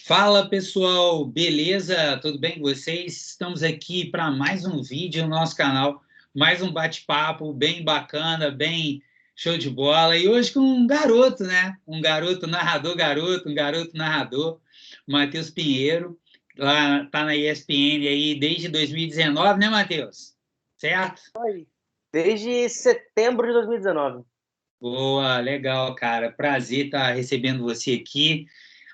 Fala pessoal, beleza? Tudo bem com vocês? Estamos aqui para mais um vídeo no nosso canal, mais um bate-papo bem bacana, bem show de bola. E hoje com um garoto, né? Um garoto narrador, um garoto narrador, Matheus Pinheiro, lá tá na ESPN aí desde 2019, né, Matheus? Certo? Desde setembro de 2019. Boa, legal, cara. Prazer estar recebendo você aqui.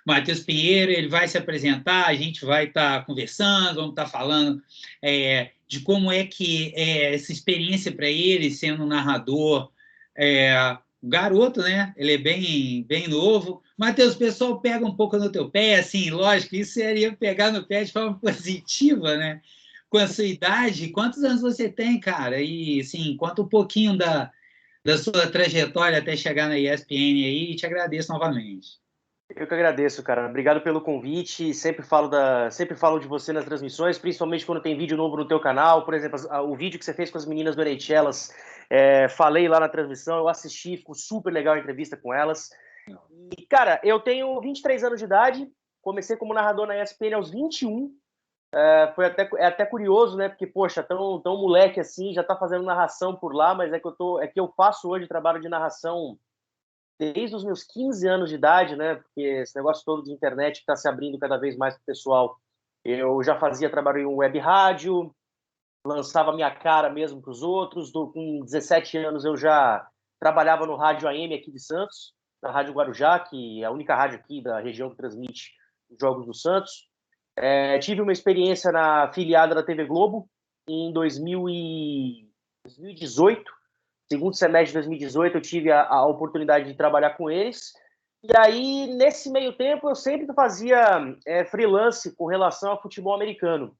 Matheus Pinheiro, ele vai se apresentar, a gente vai estar conversando, vamos estar falando de como é que é essa experiência para ele, sendo um narrador, garoto, né? Ele é bem novo. Matheus, o pessoal pega um pouco no teu pé, assim, lógico, isso seria pegar no pé de forma positiva, né? Com a sua idade, quantos anos você tem, cara? E, assim, conta um pouquinho da sua trajetória até chegar na ESPN aí e te agradeço novamente. Eu que agradeço, cara. Obrigado pelo convite. Sempre falo de você nas transmissões, principalmente quando tem vídeo novo no teu canal. Por exemplo, o vídeo que você fez com as meninas do Elas, falei lá na transmissão, eu assisti, ficou super legal a entrevista com elas. E, cara, eu tenho 23 anos de idade, comecei como narrador na ESPN aos 21. É até curioso, né? Porque, poxa, tão moleque assim, já tá fazendo narração por lá, mas é que eu faço hoje trabalho de narração desde os meus 15 anos de idade, né? Porque esse negócio todo de internet está se abrindo cada vez mais para o pessoal. Eu já fazia trabalho em web rádio, lançava minha cara mesmo para os outros. Com 17 anos eu já trabalhava no rádio AM aqui de Santos, na Rádio Guarujá, que é a única rádio aqui da região que transmite os Jogos do Santos. Tive uma experiência na afiliada da TV Globo em 2018. Segundo semestre de 2018, eu tive a oportunidade de trabalhar com eles. E aí, nesse meio tempo, eu sempre fazia freelance com relação ao futebol americano.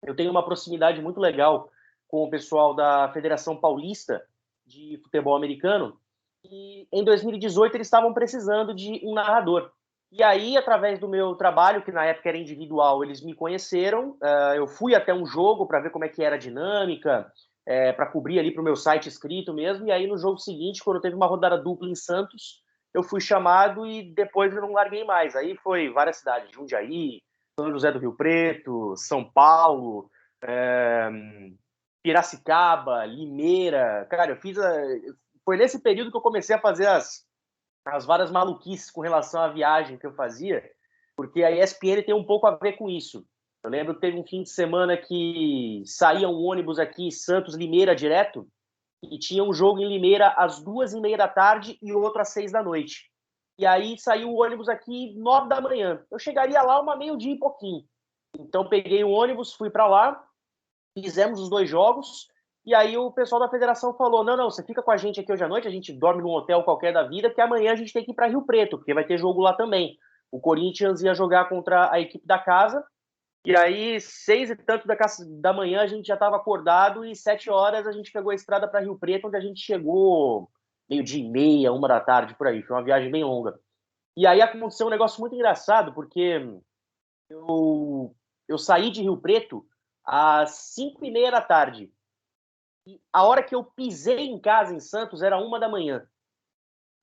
Eu tenho uma proximidade muito legal com o pessoal da Federação Paulista de Futebol Americano. E em 2018, eles estavam precisando de um narrador. E aí, através do meu trabalho, que na época era individual, eles me conheceram. Eu fui até um jogo para ver como é que era a dinâmica, para cobrir ali para o meu site escrito mesmo. E aí, no jogo seguinte, quando teve uma rodada dupla em Santos, eu fui chamado e depois eu não larguei mais. Aí foi várias cidades, Jundiaí, São José do Rio Preto, São Paulo, é, Piracicaba, Limeira. Cara, foi nesse período que eu comecei a fazer as várias maluquices com relação à viagem que eu fazia, porque a ESPN tem um pouco a ver com isso. Eu lembro que teve um fim de semana que saía um ônibus aqui, Santos-Limeira direto, e tinha um jogo em Limeira às 2h30 da tarde e outro às 6 da noite. E aí saiu o ônibus aqui 9 da manhã. Eu chegaria lá uma meio-dia e pouquinho. Então peguei o ônibus, fui para lá, fizemos os dois jogos, e aí o pessoal da federação falou, não, você fica com a gente aqui hoje à noite, a gente dorme num hotel qualquer da vida, porque amanhã a gente tem que ir para Rio Preto, porque vai ter jogo lá também. O Corinthians ia jogar contra a equipe da casa, e aí 6 e tanto da manhã a gente já estava acordado, e 7 horas a gente pegou a estrada para Rio Preto, onde a gente chegou meio-dia e meia, 1 da tarde, por aí. Foi uma viagem bem longa. E aí aconteceu um negócio muito engraçado, porque eu saí de Rio Preto às 5h30 da tarde. E a hora que eu pisei em casa em Santos era 1 da manhã.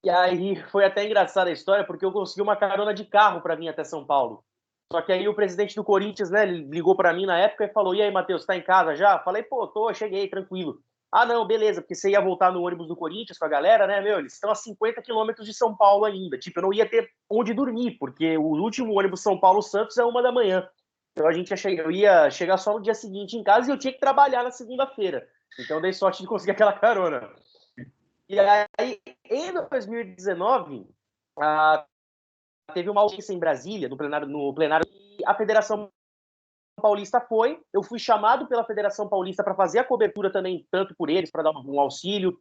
E aí foi até engraçada a história, porque eu consegui uma carona de carro para vir até São Paulo. Só que aí o presidente do Corinthians, né, ele ligou para mim na época e falou: "E aí, Matheus, tá em casa já?" Falei: "Pô, tô, cheguei, tranquilo." "Ah, não, beleza, porque você ia voltar no ônibus do Corinthians com a galera, né, meu? Eles estão a 50 quilômetros de São Paulo ainda. Tipo, eu não ia ter onde dormir, porque o último ônibus São Paulo-Santos é 1 da manhã. Então eu ia chegar só no dia seguinte em casa e eu tinha que trabalhar na segunda-feira. Então eu dei sorte de conseguir aquela carona. E aí, em 2019, teve uma audiência em Brasília, no plenário, e a Federação Paulista foi. Eu fui chamado pela Federação Paulista para fazer a cobertura também, tanto por eles, para dar um auxílio,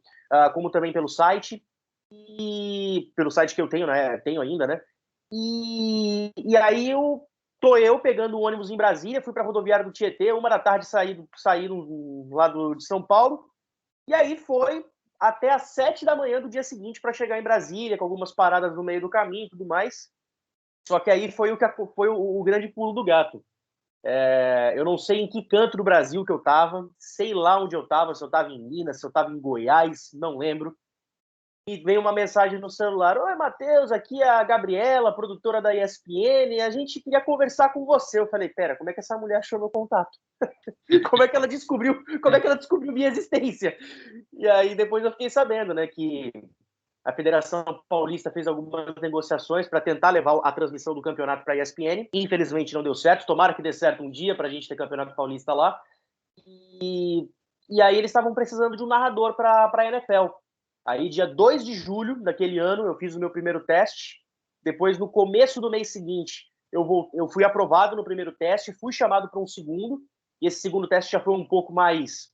como também pelo site. E pelo site que eu tenho, né? Tenho ainda, né? E aí eu pegando o ônibus em Brasília, fui para a rodoviária do Tietê, 1 da tarde saí no lado de São Paulo, e aí foi até às 7 da manhã do dia seguinte para chegar em Brasília, com algumas paradas no meio do caminho e tudo mais. Só que aí foi o grande pulo do gato. Eu não sei em que canto do Brasil que eu estava, sei lá onde eu estava, se eu estava em Minas, se eu estava em Goiás, não lembro. e vem uma mensagem no celular: oi, Matheus, aqui é a Gabriela, produtora da ESPN, a gente queria conversar com você. Eu falei: pera, como é que essa mulher achou meu contato? Como é que ela descobriu minha existência? E aí depois eu fiquei sabendo, né, que a Federação Paulista fez algumas negociações para tentar levar a transmissão do campeonato para a ESPN. Infelizmente não deu certo. Tomara que dê certo um dia para a gente ter campeonato paulista lá. E aí eles estavam precisando de um narrador para a NFL. Aí, dia 2 de julho daquele ano, eu fiz o meu primeiro teste. Depois, no começo do mês seguinte, eu fui aprovado no primeiro teste, fui chamado para um segundo. E esse segundo teste já foi um pouco mais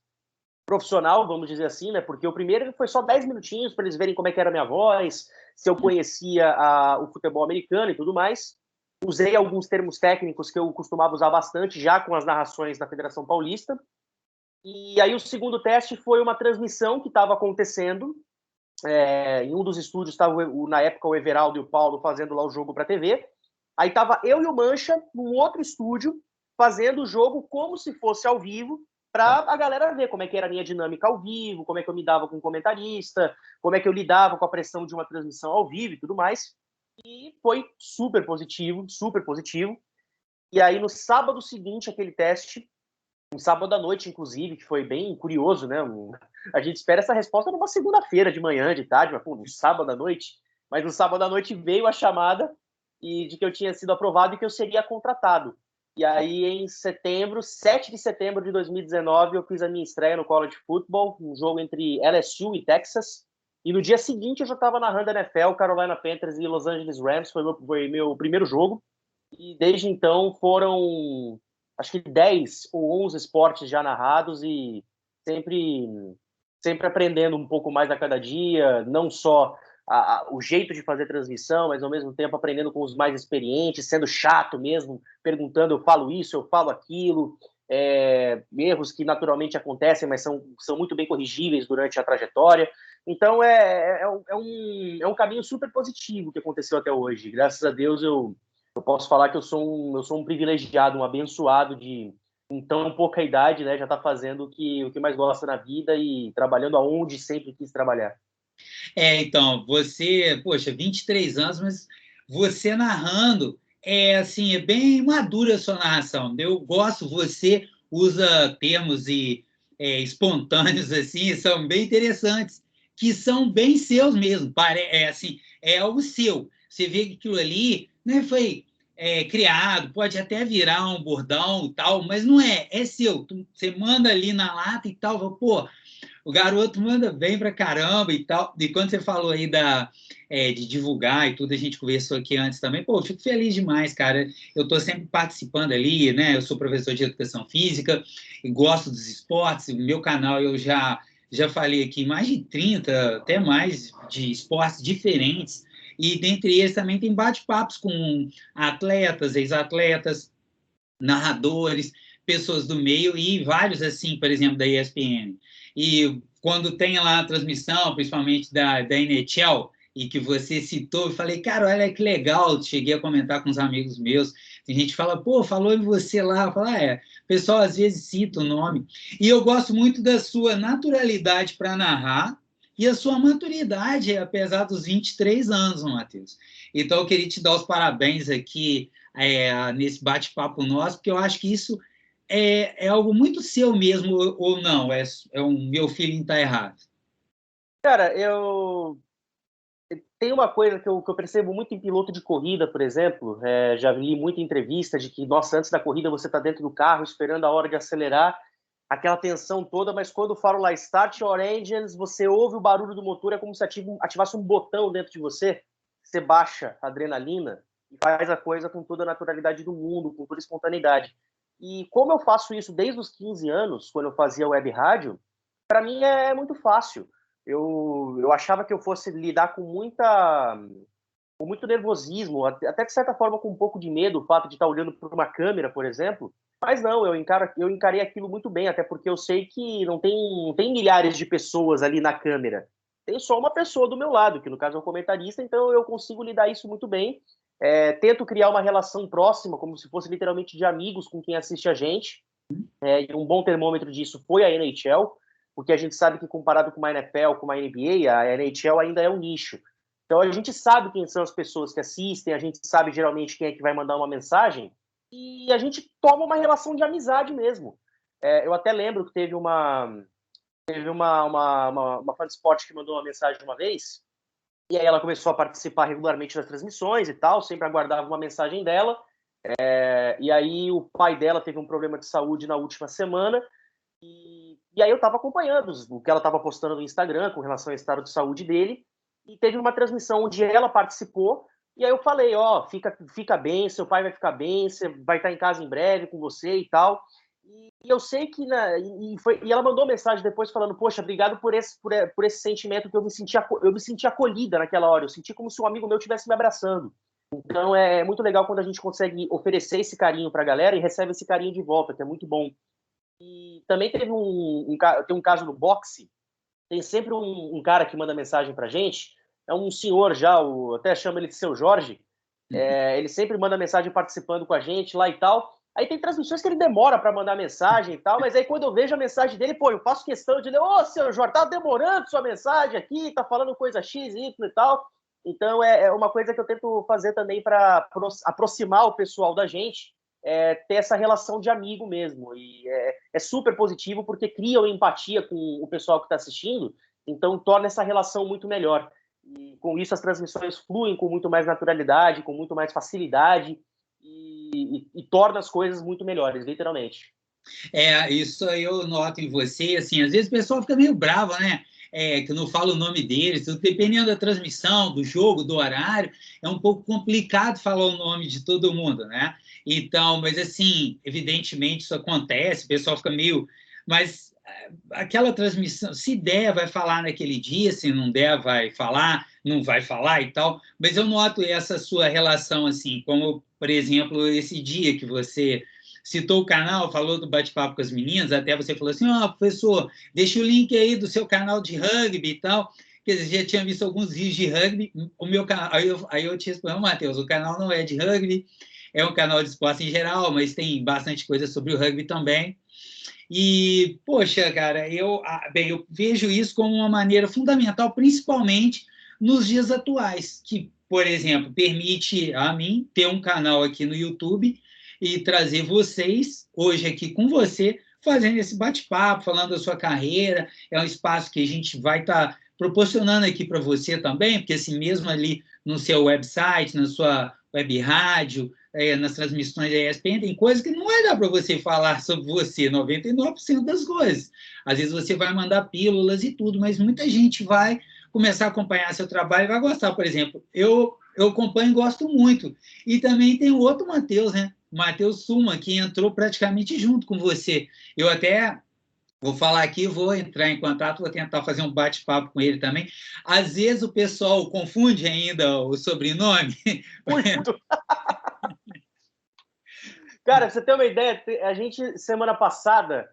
profissional, vamos dizer assim, né? Porque o primeiro foi só 10 minutinhos para eles verem como é que era a minha voz, se eu conhecia o futebol americano e tudo mais. Usei alguns termos técnicos que eu costumava usar bastante já com as narrações da Federação Paulista. E aí o segundo teste foi uma transmissão que estava acontecendo. Em um dos estúdios estava, na época, o Everaldo e o Paulo fazendo lá o jogo para a TV. Aí estava eu e o Mancha num outro estúdio fazendo o jogo como se fosse ao vivo, para a galera ver como é que era a minha dinâmica ao vivo, como é que eu me dava com o comentarista, como é que eu lidava com a pressão de uma transmissão ao vivo e tudo mais. E foi super positivo, super positivo. E aí, no sábado seguinte, aquele teste, um sábado à noite, inclusive, que foi bem curioso, né? A gente espera essa resposta numa segunda-feira de manhã, de tarde, mas pô, no sábado à noite. Mas no sábado à noite veio a chamada e de que eu tinha sido aprovado e que eu seria contratado. E aí, em setembro, 7 de setembro de 2019, eu fiz a minha estreia no College Football, um jogo entre LSU e Texas. E no dia seguinte, eu já estava narrando a NFL, Carolina Panthers e Los Angeles Rams, foi meu primeiro jogo. E desde então foram, acho que 10 ou 11 esportes já narrados e sempre, sempre aprendendo um pouco mais a cada dia, não só o jeito de fazer transmissão, mas ao mesmo tempo aprendendo com os mais experientes, sendo chato mesmo, perguntando, eu falo isso, eu falo aquilo, erros que naturalmente acontecem, mas são muito bem corrigíveis durante a trajetória. Então é um caminho super positivo que aconteceu até hoje. Graças a Deus eu posso falar que eu sou um privilegiado, um abençoado de, em tão pouca idade, né, já tá fazendo o que mais gosta na vida e trabalhando aonde sempre quis trabalhar. Então, você, poxa, 23 anos, mas você narrando, assim, é bem madura a sua narração. Eu gosto, você usa termos espontâneos, assim, são bem interessantes, que são bem seus mesmo. Assim, é algo seu. Você vê que aquilo ali, né, foi criado, pode até virar um bordão e tal, mas não é seu. Você manda ali na lata e tal, pô, o garoto manda bem pra caramba e tal. E quando você falou aí de divulgar e tudo, a gente conversou aqui antes também. Pô, eu fico feliz demais, cara. Eu estou sempre participando ali, né? Eu sou professor de educação física e gosto dos esportes. O meu canal eu já falei aqui mais de 30, até mais, de esportes diferentes. E dentre eles também tem bate-papos com atletas, ex-atletas, narradores, pessoas do meio e vários, assim, por exemplo, da ESPN. E quando tem lá a transmissão, principalmente da NHL, e que você citou, eu falei, cara, olha que legal, cheguei a comentar com os amigos meus, tem gente que fala, pô, falou em você lá, fala, o pessoal às vezes cita o nome, e eu gosto muito da sua naturalidade para narrar, e a sua maturidade, apesar dos 23 anos, Matheus. Então, eu queria te dar os parabéns aqui nesse bate-papo nosso, porque eu acho que isso é algo muito seu mesmo, ou não? Um meu feeling está errado? Cara, tem uma coisa que eu percebo muito em piloto de corrida, por exemplo. Já li muita entrevista de que, nossa, antes da corrida você está dentro do carro esperando a hora de acelerar, aquela tensão toda, mas quando o faro lá start your engines, você ouve o barulho do motor, é como se ativasse um botão dentro de você, você baixa a adrenalina e faz a coisa com toda a naturalidade do mundo, com toda a espontaneidade. E como eu faço isso desde os 15 anos, quando eu fazia web rádio, para mim é muito fácil. Eu achava que eu fosse lidar com muito nervosismo, até de certa forma com um pouco de medo, o fato de estar olhando para uma câmera, por exemplo. Mas não, eu encarei aquilo muito bem, até porque eu sei que não tem milhares de pessoas ali na câmera. Tem só uma pessoa do meu lado, que no caso é o comentarista, então eu consigo lidar isso muito bem. Tento criar uma relação próxima, como se fosse literalmente de amigos com quem assiste a gente. E um bom termômetro disso foi a NHL. porque a gente sabe que comparado com uma NFL, com uma NBA, a NHL ainda é um nicho. Então a gente sabe quem são as pessoas que assistem, a gente sabe geralmente quem é que vai mandar uma mensagem, e a gente toma uma relação de amizade mesmo. Eu até lembro que teve uma fã de esporte que mandou uma mensagem uma vez, e aí ela começou a participar regularmente das transmissões e tal, sempre aguardava uma mensagem dela, e aí o pai dela teve um problema de saúde na última semana, e aí eu estava acompanhando o que ela estava postando no Instagram com relação ao estado de saúde dele, e teve uma transmissão onde ela participou, e aí eu falei, fica bem, seu pai vai ficar bem, você vai estar em casa em breve com você e tal. E eu sei que e ela mandou mensagem depois falando, poxa, obrigado por esse sentimento que eu me senti acolhida naquela hora, eu senti como se um amigo meu estivesse me abraçando. Então é muito legal quando a gente consegue oferecer esse carinho para a galera e recebe esse carinho de volta, que é muito bom. E também teve tem um caso no boxe, tem sempre um cara que manda mensagem pra gente, é um senhor já, até chama ele de Seu Jorge, ele sempre manda mensagem participando com a gente lá e tal. Aí tem transmissões que ele demora para mandar mensagem e tal, mas aí quando eu vejo a mensagem dele, eu faço questão de ler, Seu Jorge, tá demorando sua mensagem aqui, tá falando coisa X, Y e tal. Então é uma coisa que eu tento fazer também para aproximar o pessoal da gente, ter essa relação de amigo mesmo. E é super positivo porque cria uma empatia com o pessoal que está assistindo, então torna essa relação muito melhor. E com isso as transmissões fluem com muito mais naturalidade, com muito mais facilidade e torna as coisas muito melhores, literalmente. Isso aí eu noto em você, assim, às vezes o pessoal fica meio bravo, né? Que eu não falo o nome deles, dependendo da transmissão, do jogo, do horário, é um pouco complicado falar o nome de todo mundo, né? Então, mas assim, evidentemente isso acontece, o pessoal fica meio... Mas aquela transmissão, se der, vai falar naquele dia, se não der, vai falar, não vai falar e tal, mas eu noto essa sua relação, assim, como, por exemplo, esse dia que você citou o canal, falou do bate-papo com as meninas, até você falou assim, professor, deixa o link aí do seu canal de rugby e tal, quer dizer, já tinha visto alguns vídeos de rugby, o meu canal, aí eu te respondo, Matheus, o canal não é de rugby, é um canal de esporte em geral, mas tem bastante coisa sobre o rugby também. E, poxa, cara, eu vejo isso como uma maneira fundamental, principalmente nos dias atuais, que, por exemplo, permite a mim ter um canal aqui no YouTube e trazer vocês, hoje aqui com você, fazendo esse bate-papo, falando da sua carreira. É um espaço que a gente vai estar proporcionando aqui para você também, porque assim mesmo ali no seu website, na sua web rádio, nas transmissões da ESPN, tem coisas que não vai dar para você falar sobre você, 99% das coisas. Às vezes você vai mandar pílulas e tudo, mas muita gente vai começar a acompanhar seu trabalho e vai gostar. Por exemplo, eu acompanho e gosto muito. E também tem o outro Matheus, né? O Matheus Suma, que entrou praticamente junto com você. Eu até vou falar aqui, vou entrar em contato, vou tentar fazer um bate-papo com ele também. Às vezes o pessoal confunde ainda o sobrenome. Muito! Cara, pra você ter uma ideia, a gente, semana passada,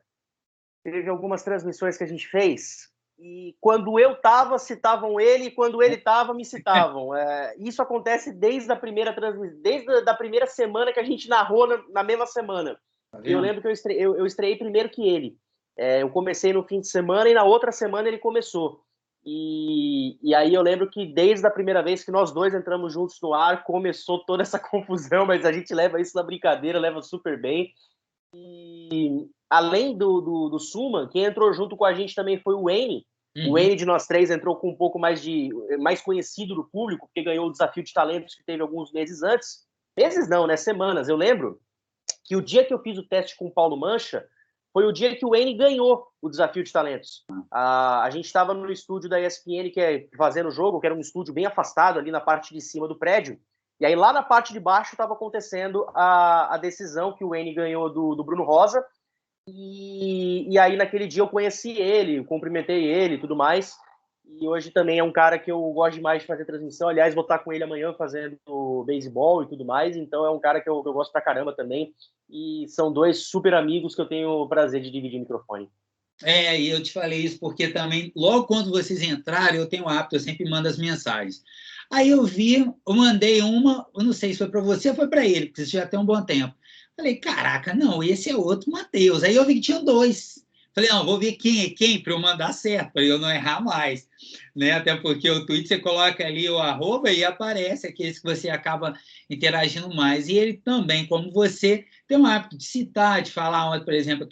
teve algumas transmissões que a gente fez, e quando eu tava, citavam ele, e quando ele tava, me citavam. Isso acontece desde a primeira transmissão, desde a primeira semana que a gente narrou na mesma semana. Tá, eu lembro que eu estreiei primeiro que ele. Eu comecei no fim de semana e na outra semana ele começou. E aí eu lembro que desde a primeira vez que nós dois entramos juntos no ar, começou toda essa confusão, mas a gente leva isso na brincadeira, leva super bem. E além do Suma, quem entrou junto com a gente também foi o Wayne. O Wayne de nós três entrou com um pouco mais conhecido do público, porque ganhou o desafio de talentos que teve alguns meses antes. Meses não, né? Semanas. Eu lembro que o dia que eu fiz o teste com o Paulo Mancha foi o dia que o Wayne ganhou o desafio de talentos. A gente estava no estúdio da ESPN, que é fazendo o jogo, que era um estúdio bem afastado ali na parte de cima do prédio. E aí lá na parte de baixo estava acontecendo a decisão que o Wayne ganhou do Bruno Rosa. E aí naquele dia eu conheci ele, cumprimentei ele e tudo mais. E hoje também é um cara que eu gosto demais de fazer transmissão. Aliás, vou estar com ele amanhã fazendo beisebol e tudo mais. Então é um cara que eu gosto pra caramba também. E são dois super amigos que eu tenho o prazer de dividir o microfone. E eu te falei isso porque também, logo quando vocês entrarem, eu tenho o hábito, eu sempre mando as mensagens. Aí eu mandei uma, eu não sei se foi para você ou foi para ele, porque isso já tem um bom tempo. Falei, caraca, não, esse é outro Matheus. Aí eu vi que tinha dois. Falei, não, vou ver quem é quem para eu mandar certo, para eu não errar mais, né? Até porque o tweet você coloca ali o arroba e aparece aqueles que você acaba interagindo mais. E ele também, como você, tem um hábito de citar, de falar, onde, por exemplo, eu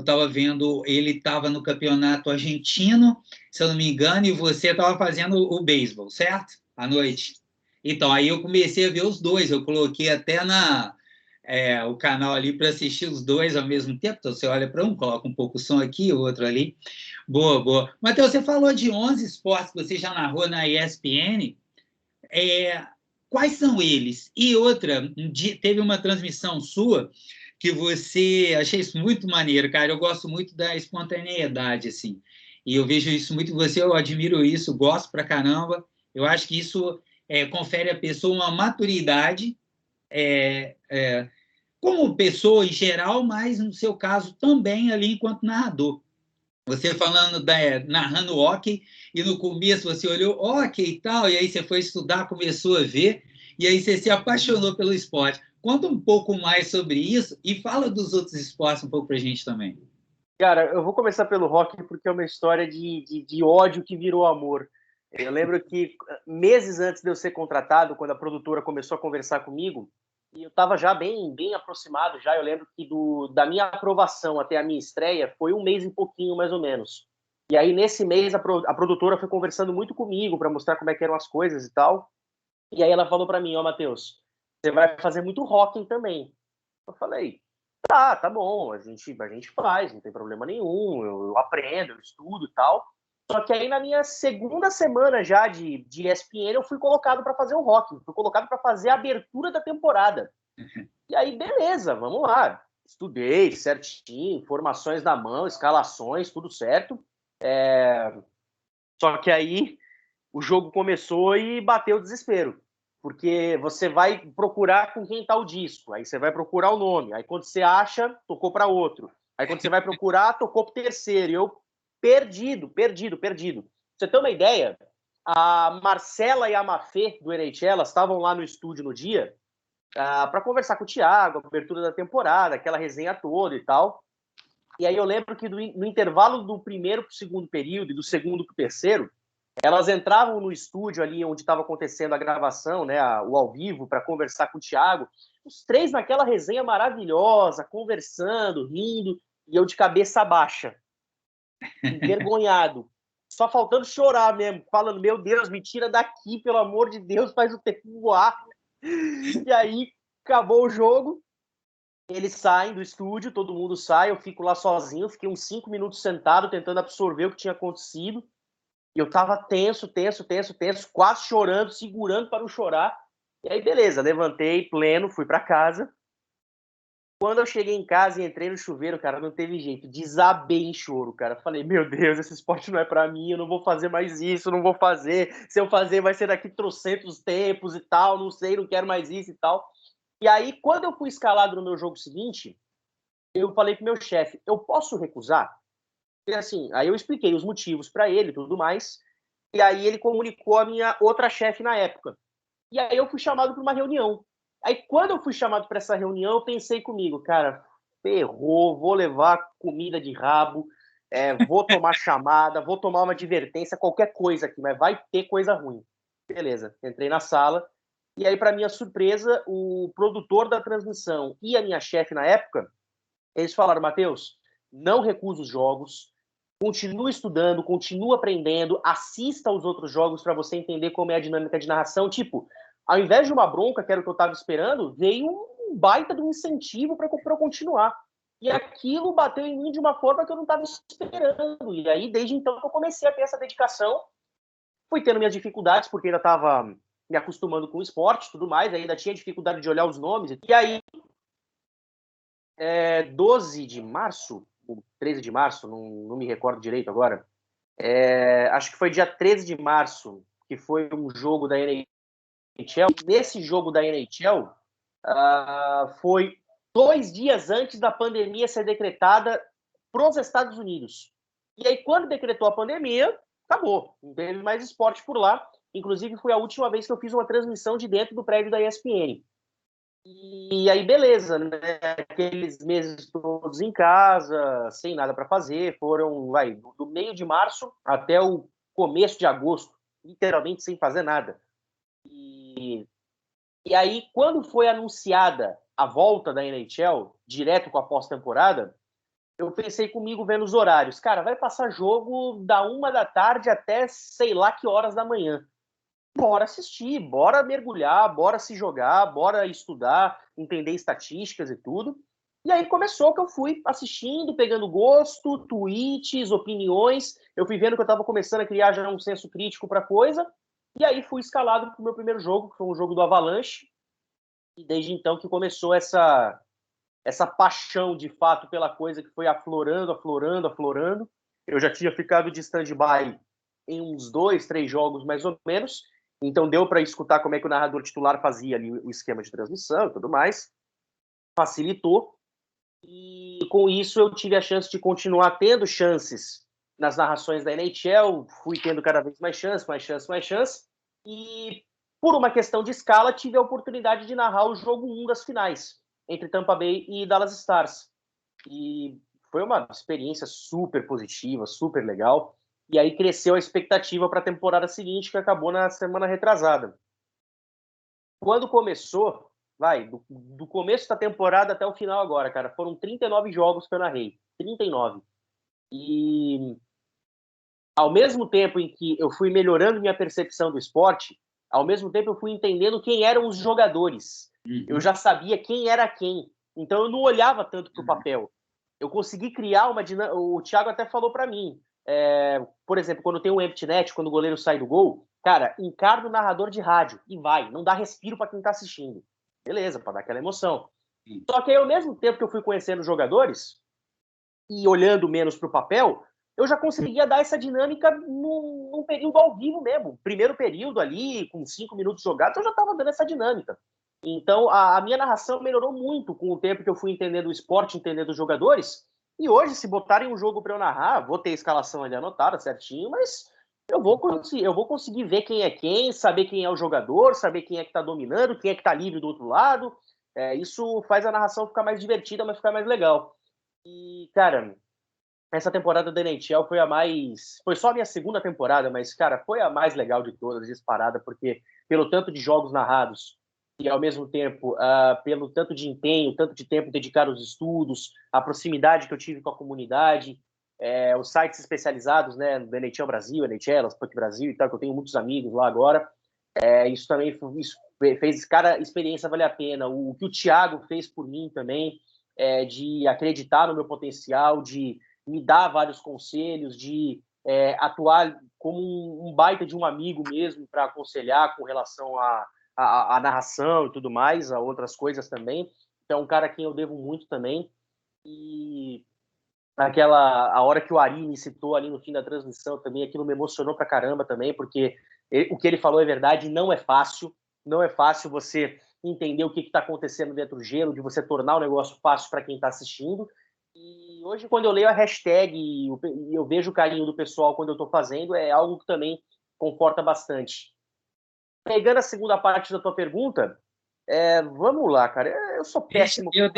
estava vendo, ele estava no campeonato argentino, se eu não me engano, e você estava fazendo o beisebol, certo? À noite. Então, aí eu comecei a ver os dois, eu coloquei até o canal ali para assistir os dois ao mesmo tempo. Então, você olha para um, coloca um pouco o som aqui, o outro ali. Boa, boa. Matheus, você falou de 11 esportes que você já narrou na ESPN. É, quais são eles? E outra, teve uma transmissão sua que você... Achei isso muito maneiro, cara. Eu gosto muito da espontaneidade, assim. E eu vejo isso muito em você, eu admiro isso, gosto pra caramba. Eu acho que isso confere à pessoa uma maturidade é, é, como pessoa em geral, mas no seu caso também ali enquanto narrador. Você falando narrando hockey, e no começo você olhou hockey e tal, e aí você foi estudar, começou a ver, e aí você se apaixonou pelo esporte. Conta um pouco mais sobre isso e fala dos outros esportes um pouco para a gente também. Cara, eu vou começar pelo rock porque é uma história de ódio que virou amor. Eu lembro que meses antes de eu ser contratado, quando a produtora começou a conversar comigo, e eu estava já bem aproximado já, eu lembro que da minha aprovação até a minha estreia foi um mês e pouquinho, mais ou menos. E aí, nesse mês, a produtora foi conversando muito comigo para mostrar como é que eram as coisas e tal. E aí ela falou para mim, ó, Matheus, você vai fazer muito rock também. Eu falei, tá bom, a gente faz, não tem problema nenhum, eu aprendo, eu estudo e tal. Só que aí na minha segunda semana já de ESPN eu fui colocado para fazer o rock, fui colocado para fazer a abertura da temporada. E aí, beleza, vamos lá. Estudei certinho, informações na mão, escalações, tudo certo. Só que aí o jogo começou e bateu o desespero. Porque você vai procurar com quem tá o disco, aí você vai procurar o nome, aí quando você acha, tocou para outro. Aí quando você vai procurar, tocou pro terceiro. E eu perdido. Pra você ter uma ideia, a Marcela e a Mafê do NHL, elas estavam lá no estúdio no dia para conversar com o Thiago, a abertura da temporada, aquela resenha toda e tal. E aí eu lembro que no intervalo do primeiro pro segundo período e do segundo pro terceiro, elas entravam no estúdio ali onde estava acontecendo a gravação, né, o ao vivo, para conversar com o Thiago. Os três naquela resenha maravilhosa, conversando, rindo, e eu de cabeça baixa, envergonhado, só faltando chorar mesmo, falando, meu Deus, me tira daqui, pelo amor de Deus, faz o tempo voar. E aí, acabou o jogo, eles saem do estúdio, todo mundo sai, eu fico lá sozinho, fiquei uns 5 minutos sentado, tentando absorver o que tinha acontecido. E eu tava tenso, quase chorando, segurando para não chorar. E aí, beleza, levantei pleno, fui para casa. Quando eu cheguei em casa e entrei no chuveiro, cara, não teve jeito. Desabei em choro, cara. Falei, meu Deus, esse esporte não é para mim, eu não vou fazer mais isso, não vou fazer. Se eu fazer, vai ser daqui trocentos tempos e tal, não sei, não quero mais isso e tal. E aí, quando eu fui escalado no meu jogo seguinte, eu falei pro meu chefe, eu posso recusar? E assim, aí eu expliquei os motivos para ele e tudo mais. E aí ele comunicou a minha outra chefe na época. E aí eu fui chamado para uma reunião. Aí quando eu fui chamado para essa reunião, eu pensei comigo, cara, ferrou, vou levar comida de rabo, vou tomar chamada, vou tomar uma advertência, qualquer coisa aqui, mas vai ter coisa ruim. Beleza, entrei na sala. E aí, para minha surpresa, o produtor da transmissão e a minha chefe na época, eles falaram, Matheus, não recusa os jogos, continua estudando, continua aprendendo, assista aos outros jogos para você entender como é a dinâmica de narração. Tipo, ao invés de uma bronca, que era o que eu estava esperando, veio um baita de um incentivo para eu continuar. E aquilo bateu em mim de uma forma que eu não estava esperando. E aí, desde então, eu comecei a ter essa dedicação. Fui tendo minhas dificuldades, porque ainda estava me acostumando com o esporte e tudo mais, ainda tinha dificuldade de olhar os nomes. E aí, 12 de março, 13 de março, não me recordo direito agora. Acho que foi dia 13 de março, que foi um jogo da NHL. Nesse jogo da NHL, foi 2 dias antes da pandemia ser decretada para os Estados Unidos. E aí, quando decretou a pandemia, acabou. Não teve mais esporte por lá. Inclusive, foi a última vez que eu fiz uma transmissão de dentro do prédio da ESPN. E aí, beleza, né? Aqueles meses todos em casa, sem nada para fazer, foram, do meio de março até o começo de agosto, literalmente sem fazer nada. E aí, quando foi anunciada a volta da NHL, direto com a pós-temporada, eu pensei comigo vendo os horários. Cara, vai passar jogo da 1 da tarde até sei lá que horas da manhã. Bora assistir, bora mergulhar, bora se jogar, bora estudar, entender estatísticas e tudo. E aí começou que eu fui assistindo, pegando gosto, tweets, opiniões. Eu fui vendo que eu estava começando a criar já um senso crítico para a coisa. E aí fui escalado para o meu primeiro jogo, que foi um jogo do Avalanche. E desde então que começou essa paixão de fato pela coisa que foi aflorando, aflorando, aflorando. Eu já tinha ficado de stand-by em uns 2, 3 jogos mais ou menos, então deu para escutar como é que o narrador titular fazia ali o esquema de transmissão e tudo mais, facilitou, e com isso eu tive a chance de continuar tendo chances nas narrações da NHL, fui tendo cada vez mais chance, mais chance, mais chance, e por uma questão de escala tive a oportunidade de narrar o jogo 1 das finais, entre Tampa Bay e Dallas Stars. E foi uma experiência super positiva, super legal. E aí cresceu a expectativa para a temporada seguinte, que acabou na semana retrasada. Quando começou, do começo da temporada até o final agora, cara, foram 39 jogos que eu narrei. 39. E ao mesmo tempo em que eu fui melhorando minha percepção do esporte, ao mesmo tempo eu fui entendendo quem eram os jogadores. Eu já sabia quem era quem. Então eu não olhava tanto para o papel. Eu consegui criar uma dinâmica. O Thiago até falou para mim. Por exemplo, quando tem um empty net, quando o goleiro sai do gol, cara, encarna o narrador de rádio e vai. Não dá respiro para quem está assistindo. Beleza, para dar aquela emoção. Só que aí, ao mesmo tempo que eu fui conhecendo os jogadores e olhando menos para o papel, eu já conseguia dar essa dinâmica num período ao vivo mesmo. Primeiro período ali, com 5 minutos jogados, eu já estava dando essa dinâmica. Então, a minha narração melhorou muito com o tempo que eu fui entendendo o esporte, entendendo os jogadores. E hoje, se botarem um jogo para eu narrar, vou ter a escalação ali anotada certinho, mas eu vou conseguir ver quem é quem, saber quem é o jogador, saber quem é que está dominando, quem é que está livre do outro lado. Isso faz a narração ficar mais divertida, mas ficar mais legal. E, cara, essa temporada da NHL foi a mais... Foi só a minha segunda temporada, mas, cara, foi a mais legal de todas, disparada, porque pelo tanto de jogos narrados e, ao mesmo tempo, pelo tanto de empenho, tanto de tempo dedicado aos estudos, a proximidade que eu tive com a comunidade, os sites especializados, né, do NHL Brasil, NHL, Puck Brasil e tal, que eu tenho muitos amigos lá agora. Isso também fez cada experiência valer a pena. O que o Thiago fez por mim também, de acreditar no meu potencial, de me dar vários conselhos, de atuar como um baita de um amigo mesmo para aconselhar com relação à narração e tudo mais, a outras coisas também. Então, é um cara a quem eu devo muito também. E a hora que o Ari me citou ali no fim da transmissão também, aquilo me emocionou pra caramba também, porque o que ele falou é verdade, não é fácil você entender o que está acontecendo dentro do gelo, de você tornar o negócio fácil para quem está assistindo. E hoje, quando eu leio a hashtag e eu vejo o carinho do pessoal quando eu estou fazendo, é algo que também conforta bastante. Pegando a segunda parte da tua pergunta, vamos lá, cara. Eu sou péssimo. Eu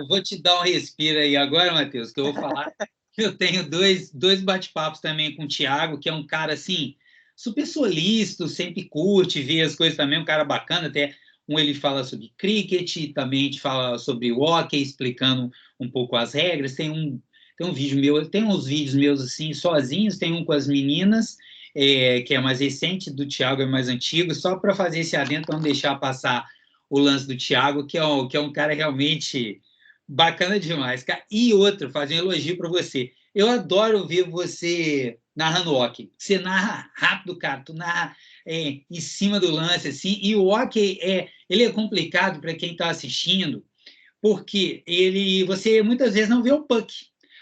vou te dar um respiro aí agora, Matheus, que eu vou falar que eu tenho dois bate-papos também com o Thiago, que é um cara, assim, super solícito, sempre curte ver as coisas também, um cara bacana, até ele fala sobre cricket, também a gente fala sobre hockey, explicando um pouco as regras, tem um vídeo meu, tem uns vídeos meus, assim, sozinhos, tem um com as meninas, que é mais recente, do Thiago é mais antigo, só para fazer esse adendo, para não deixar passar o lance do Thiago, que é um cara realmente bacana demais. Cara. E outro, fazer um elogio para você. Eu adoro ver você narrando hockey. Você narra rápido, cara. Tu narra em cima do lance, assim. E o hockey ele é complicado para quem está assistindo, porque você muitas vezes não vê o puck.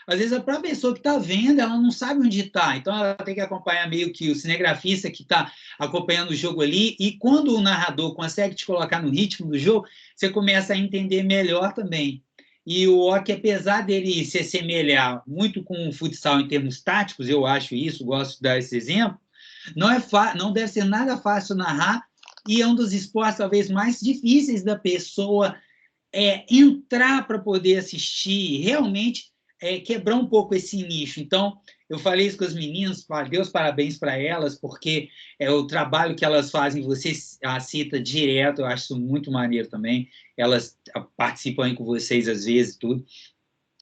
Às vezes a própria pessoa que está vendo, ela não sabe onde está, então ela tem que acompanhar meio que o cinegrafista que está acompanhando o jogo ali, e quando o narrador consegue te colocar no ritmo do jogo, você começa a entender melhor também. E o hockey, apesar dele se assemelhar muito com o futsal em termos táticos, eu acho isso, gosto de dar esse exemplo, não deve ser nada fácil narrar, e é um dos esportes talvez mais difíceis da pessoa entrar para poder assistir, realmente quebrar um pouco esse nicho. Então, eu falei isso com as meninas, Deus parabéns para elas, porque o trabalho que elas fazem, você cita direto, eu acho isso muito maneiro também. Elas participam com vocês às vezes, tudo.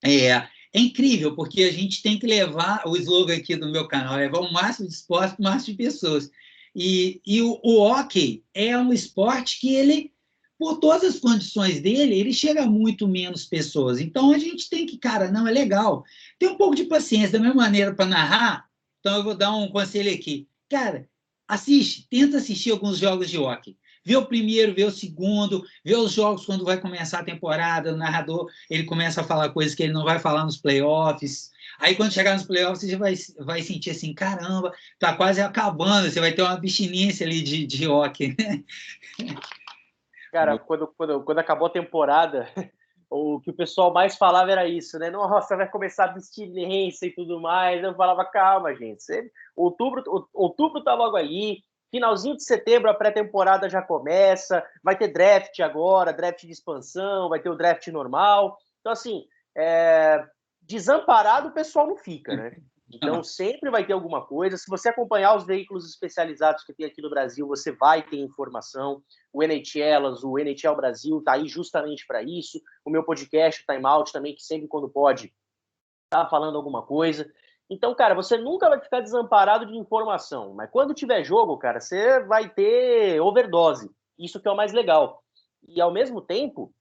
É incrível, porque a gente tem que levar o slogan aqui do meu canal, levar o máximo de esporte para o máximo de pessoas. E o hóquei é um esporte que ele, por todas as condições dele, ele chega a muito menos pessoas. Então, a gente tem que, cara, não, é legal. Tem um pouco de paciência, da mesma maneira para narrar. Então, eu vou dar um conselho aqui. Cara, tenta assistir alguns jogos de hóquei. Vê o primeiro, vê o segundo, vê os jogos quando vai começar a temporada, o narrador ele começa a falar coisas que ele não vai falar nos playoffs. Aí, quando chegar nos playoffs, você já vai sentir assim, caramba, tá quase acabando, você vai ter uma abstinência ali de hóquei, né? Cara, quando acabou a temporada, o que o pessoal mais falava era isso, né? Nossa, vai começar a abstinência e tudo mais. Eu falava, calma, gente. Outubro tá logo aí. Finalzinho de setembro, a pré-temporada já começa. Vai ter draft agora, draft de expansão, vai ter o draft normal. Então, assim, desamparado o pessoal não fica, né? Então, sempre vai ter alguma coisa. Se você acompanhar os veículos especializados que tem aqui no Brasil, você vai ter informação. O o NHL Brasil está aí justamente para isso. O meu podcast, o Time Out, também, que sempre quando pode, tá falando alguma coisa. Então, cara, você nunca vai ficar desamparado de informação. Mas quando tiver jogo, cara, você vai ter overdose. Isso que é o mais legal. E, ao mesmo tempo,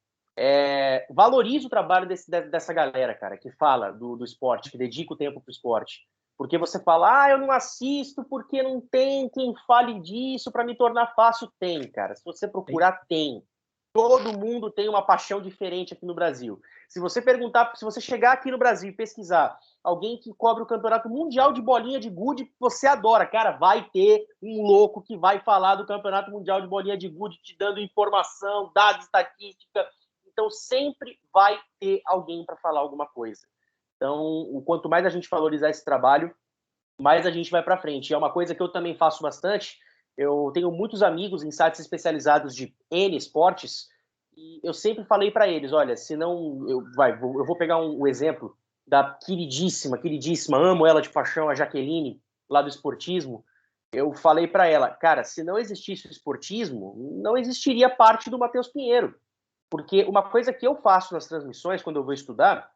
valoriza o trabalho dessa galera, cara, que fala do esporte, que dedica o tempo pro esporte. Porque você fala, eu não assisto porque não tem quem fale disso para me tornar fácil. Tem, cara. Se você procurar, tem. Todo mundo tem uma paixão diferente aqui no Brasil. Se você chegar aqui no Brasil e pesquisar alguém que cobre o campeonato mundial de bolinha de gude, você adora, cara, vai ter um louco que vai falar do campeonato mundial de bolinha de gude, te dando informação, dados, estatística. Então, sempre vai ter alguém para falar alguma coisa. Então, quanto mais a gente valorizar esse trabalho, mais a gente vai para frente. E é uma coisa que eu também faço bastante. Eu tenho muitos amigos em sites especializados de N esportes e eu sempre falei para eles, olha, se não... Eu vou pegar um exemplo da queridíssima, amo ela de paixão, a Jaqueline, lá do esportismo. Eu falei para ela, cara, se não existisse o esportismo, não existiria parte do Matheus Pinheiro. Porque uma coisa que eu faço nas transmissões, quando eu vou estudar,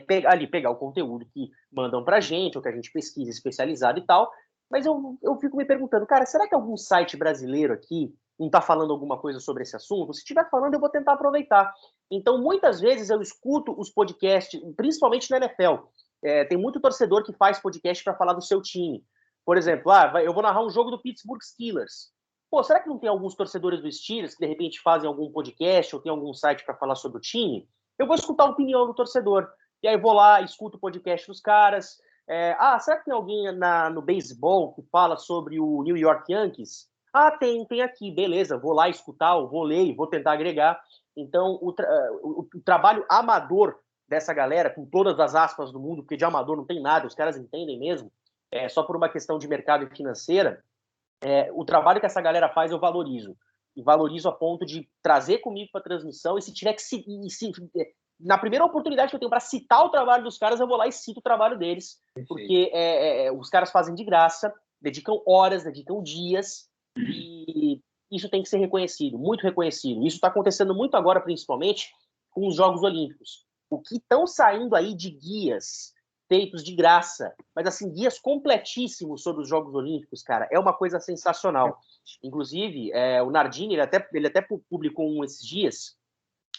pegar o conteúdo que mandam pra gente, ou que a gente pesquisa especializado e tal, mas eu fico me perguntando, cara, será que algum site brasileiro aqui não tá falando alguma coisa sobre esse assunto? Se estiver falando, eu vou tentar aproveitar. Então, muitas vezes eu escuto os podcasts, principalmente na NFL. Tem muito torcedor que faz podcast para falar do seu time. Por exemplo, eu vou narrar um jogo do Pittsburgh Steelers. Pô, será que não tem alguns torcedores do Steelers que de repente fazem algum podcast ou tem algum site para falar sobre o time? Eu vou escutar a opinião do torcedor. E aí vou lá, escuto o podcast dos caras. Será que tem alguém no beisebol que fala sobre o New York Yankees? Tem aqui, beleza, vou lá escutar, vou ler e vou tentar agregar. Então, o trabalho amador dessa galera, com todas as aspas do mundo, porque de amador não tem nada, os caras entendem mesmo, só por uma questão de mercado e financeira, o trabalho que essa galera faz eu valorizo. E valorizo a ponto de trazer comigo para a transmissão e se tiver que na primeira oportunidade que eu tenho para citar o trabalho dos caras, eu vou lá e cito o trabalho deles. Perfeito. Porque os caras fazem de graça, dedicam horas, dedicam dias, e isso tem que ser reconhecido, muito reconhecido. Isso está acontecendo muito agora, principalmente, com os Jogos Olímpicos. O que estão saindo aí de guias feitos de graça, mas assim, guias completíssimos sobre os Jogos Olímpicos, cara, é uma coisa sensacional. Inclusive, o Nardini, ele até publicou um esses dias,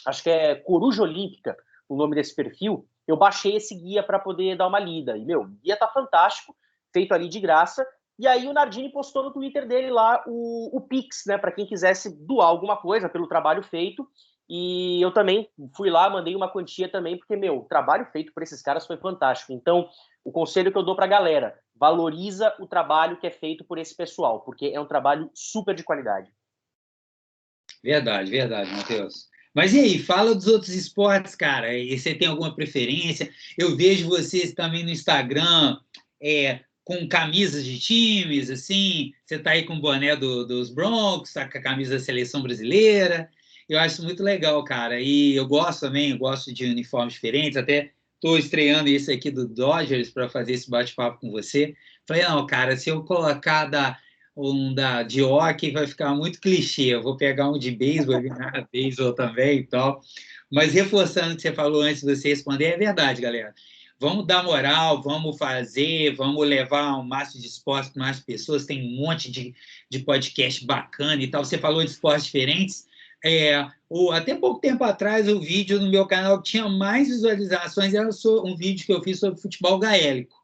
acho que é Coruja Olímpica, o nome desse perfil. Eu baixei esse guia para poder dar uma lida. E, o guia tá fantástico, feito ali de graça. E aí o Nardini postou no Twitter dele lá o Pix, né, para quem quisesse doar alguma coisa pelo trabalho feito. E eu também fui lá, mandei uma quantia também, porque, o trabalho feito por esses caras foi fantástico. Então, o conselho que eu dou para a galera, valoriza o trabalho que é feito por esse pessoal, porque é um trabalho super de qualidade. Verdade, Matheus. Mas e aí, fala dos outros esportes, cara. E você tem alguma preferência? Eu vejo vocês também no Instagram com camisas de times, assim. Você tá aí com o boné dos Broncos, tá com a camisa da seleção brasileira. Eu acho muito legal, cara. E eu gosto também, eu gosto de uniformes diferentes. Até estou estreando esse aqui do Dodgers para fazer esse bate-papo com você. Falei, não, cara, se eu colocar de hockey vai ficar muito clichê. Eu vou pegar um de beisebol, eliminar beisebol também e tal. Mas reforçando o que você falou antes de você responder, é verdade, galera. Vamos dar moral, vamos fazer, vamos levar um máximo de esporte para mais pessoas. Tem um monte de podcast bacana e tal. Você falou de esportes diferentes. Até pouco tempo atrás, o vídeo no meu canal que tinha mais visualizações era um vídeo que eu fiz sobre futebol gaélico.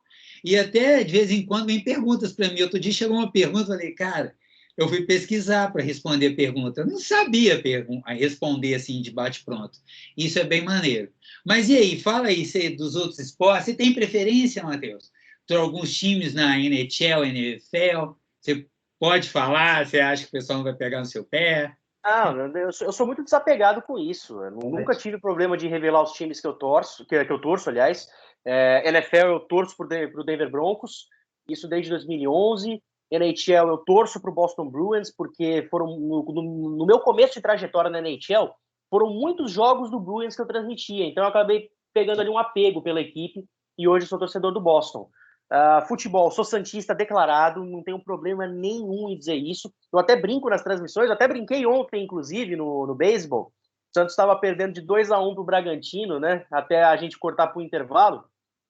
E até, de vez em quando, vem perguntas para mim. Outro dia chegou uma pergunta, eu falei, cara, eu fui pesquisar para responder a pergunta. Eu não sabia responder assim, de bate-pronto. Isso é bem maneiro. Mas e aí, fala aí dos outros esportes. Você tem preferência, Matheus? Tem alguns times na NHL, NFL? Você pode falar? Você acha que o pessoal não vai pegar no seu pé? Ah, eu sou muito desapegado com isso. Eu nunca tive problema de revelar os times que eu torço, que eu torço, aliás. NFL eu torço pro Denver Broncos, isso desde 2011. NHL eu torço pro Boston Bruins, porque foram no meu começo de trajetória na NHL, foram muitos jogos do Bruins que eu transmitia. Então eu acabei pegando ali um apego pela equipe e hoje sou torcedor do Boston. Futebol, sou santista declarado, não tenho problema nenhum em dizer isso. Eu até brinco nas transmissões, até brinquei ontem, inclusive, no beisebol. O Santos estava perdendo de 2-1 para o Bragantino, né? Até a gente cortar para o intervalo.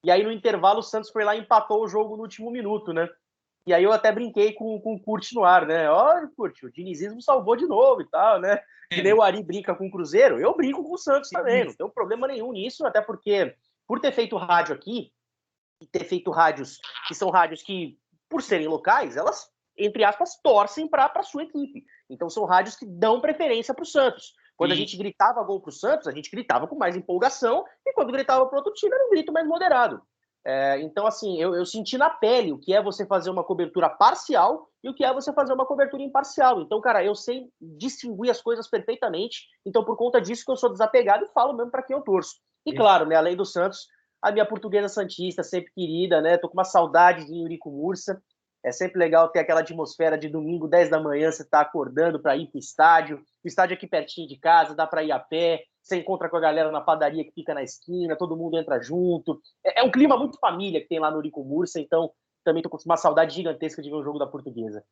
E aí, no intervalo, o Santos foi lá e empatou o jogo no último minuto, né? E aí eu até brinquei com o Kurt no ar, né? Olha, Kurt, o dinizismo salvou de novo e tal, né? Que nem o Ari brinca com o Cruzeiro, eu brinco com o Santos também, não tenho problema nenhum nisso, até porque, por ter feito rádio aqui, e ter feito rádios que são rádios que, por serem locais, elas, entre aspas, torcem para a sua equipe. Então são rádios que dão preferência para o Santos. Quando a gente gritava gol para o Santos, a gente gritava com mais empolgação, e quando gritava para outro time, era um grito mais moderado. Então, assim, eu senti na pele o que é você fazer uma cobertura parcial e o que é você fazer uma cobertura imparcial. Então, cara, eu sei distinguir as coisas perfeitamente. Então, por conta disso que eu sou desapegado e falo mesmo para quem eu torço. E claro, né, além do Santos, a minha portuguesa santista, sempre querida, né? Tô com uma saudade de Eurico Mursa. É sempre legal ter aquela atmosfera de domingo, 10 da manhã, você tá acordando para ir pro estádio. O estádio aqui pertinho de casa, dá para ir a pé. Você encontra com a galera na padaria que fica na esquina, todo mundo entra junto. É um clima muito família que tem lá no Eurico Mursa, então também tô com uma saudade gigantesca de ver o jogo da portuguesa.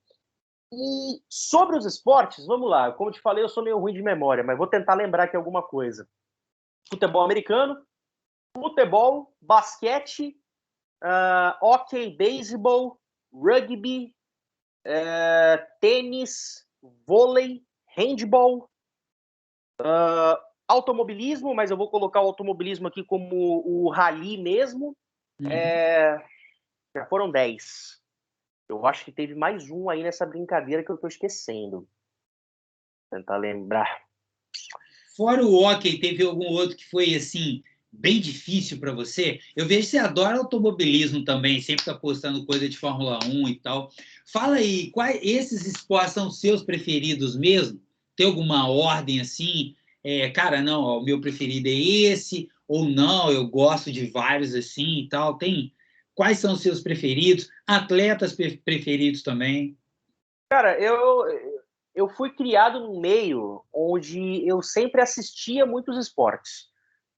E sobre os esportes, vamos lá. Como eu te falei, eu sou meio ruim de memória, mas vou tentar lembrar aqui alguma coisa. Futebol americano, futebol, basquete, hockey, beisebol, rugby, tênis, vôlei, handball, automobilismo, mas eu vou colocar o automobilismo aqui como o rally mesmo. Já foram 10. Eu acho que teve mais um aí nessa brincadeira que eu tô esquecendo. Vou tentar lembrar. Fora o hockey, teve algum outro que foi assim bem difícil para você? Eu vejo que você adora automobilismo também, sempre está postando coisa de Fórmula 1 e tal. Fala aí, quais esses esportes são seus preferidos mesmo? Tem alguma ordem assim? Cara, não, ó, o meu preferido é esse, ou não, eu gosto de vários assim e tal. Tem? Quais são os seus preferidos? Atletas preferidos também? Cara, eu fui criado num meio onde eu sempre assistia muitos esportes.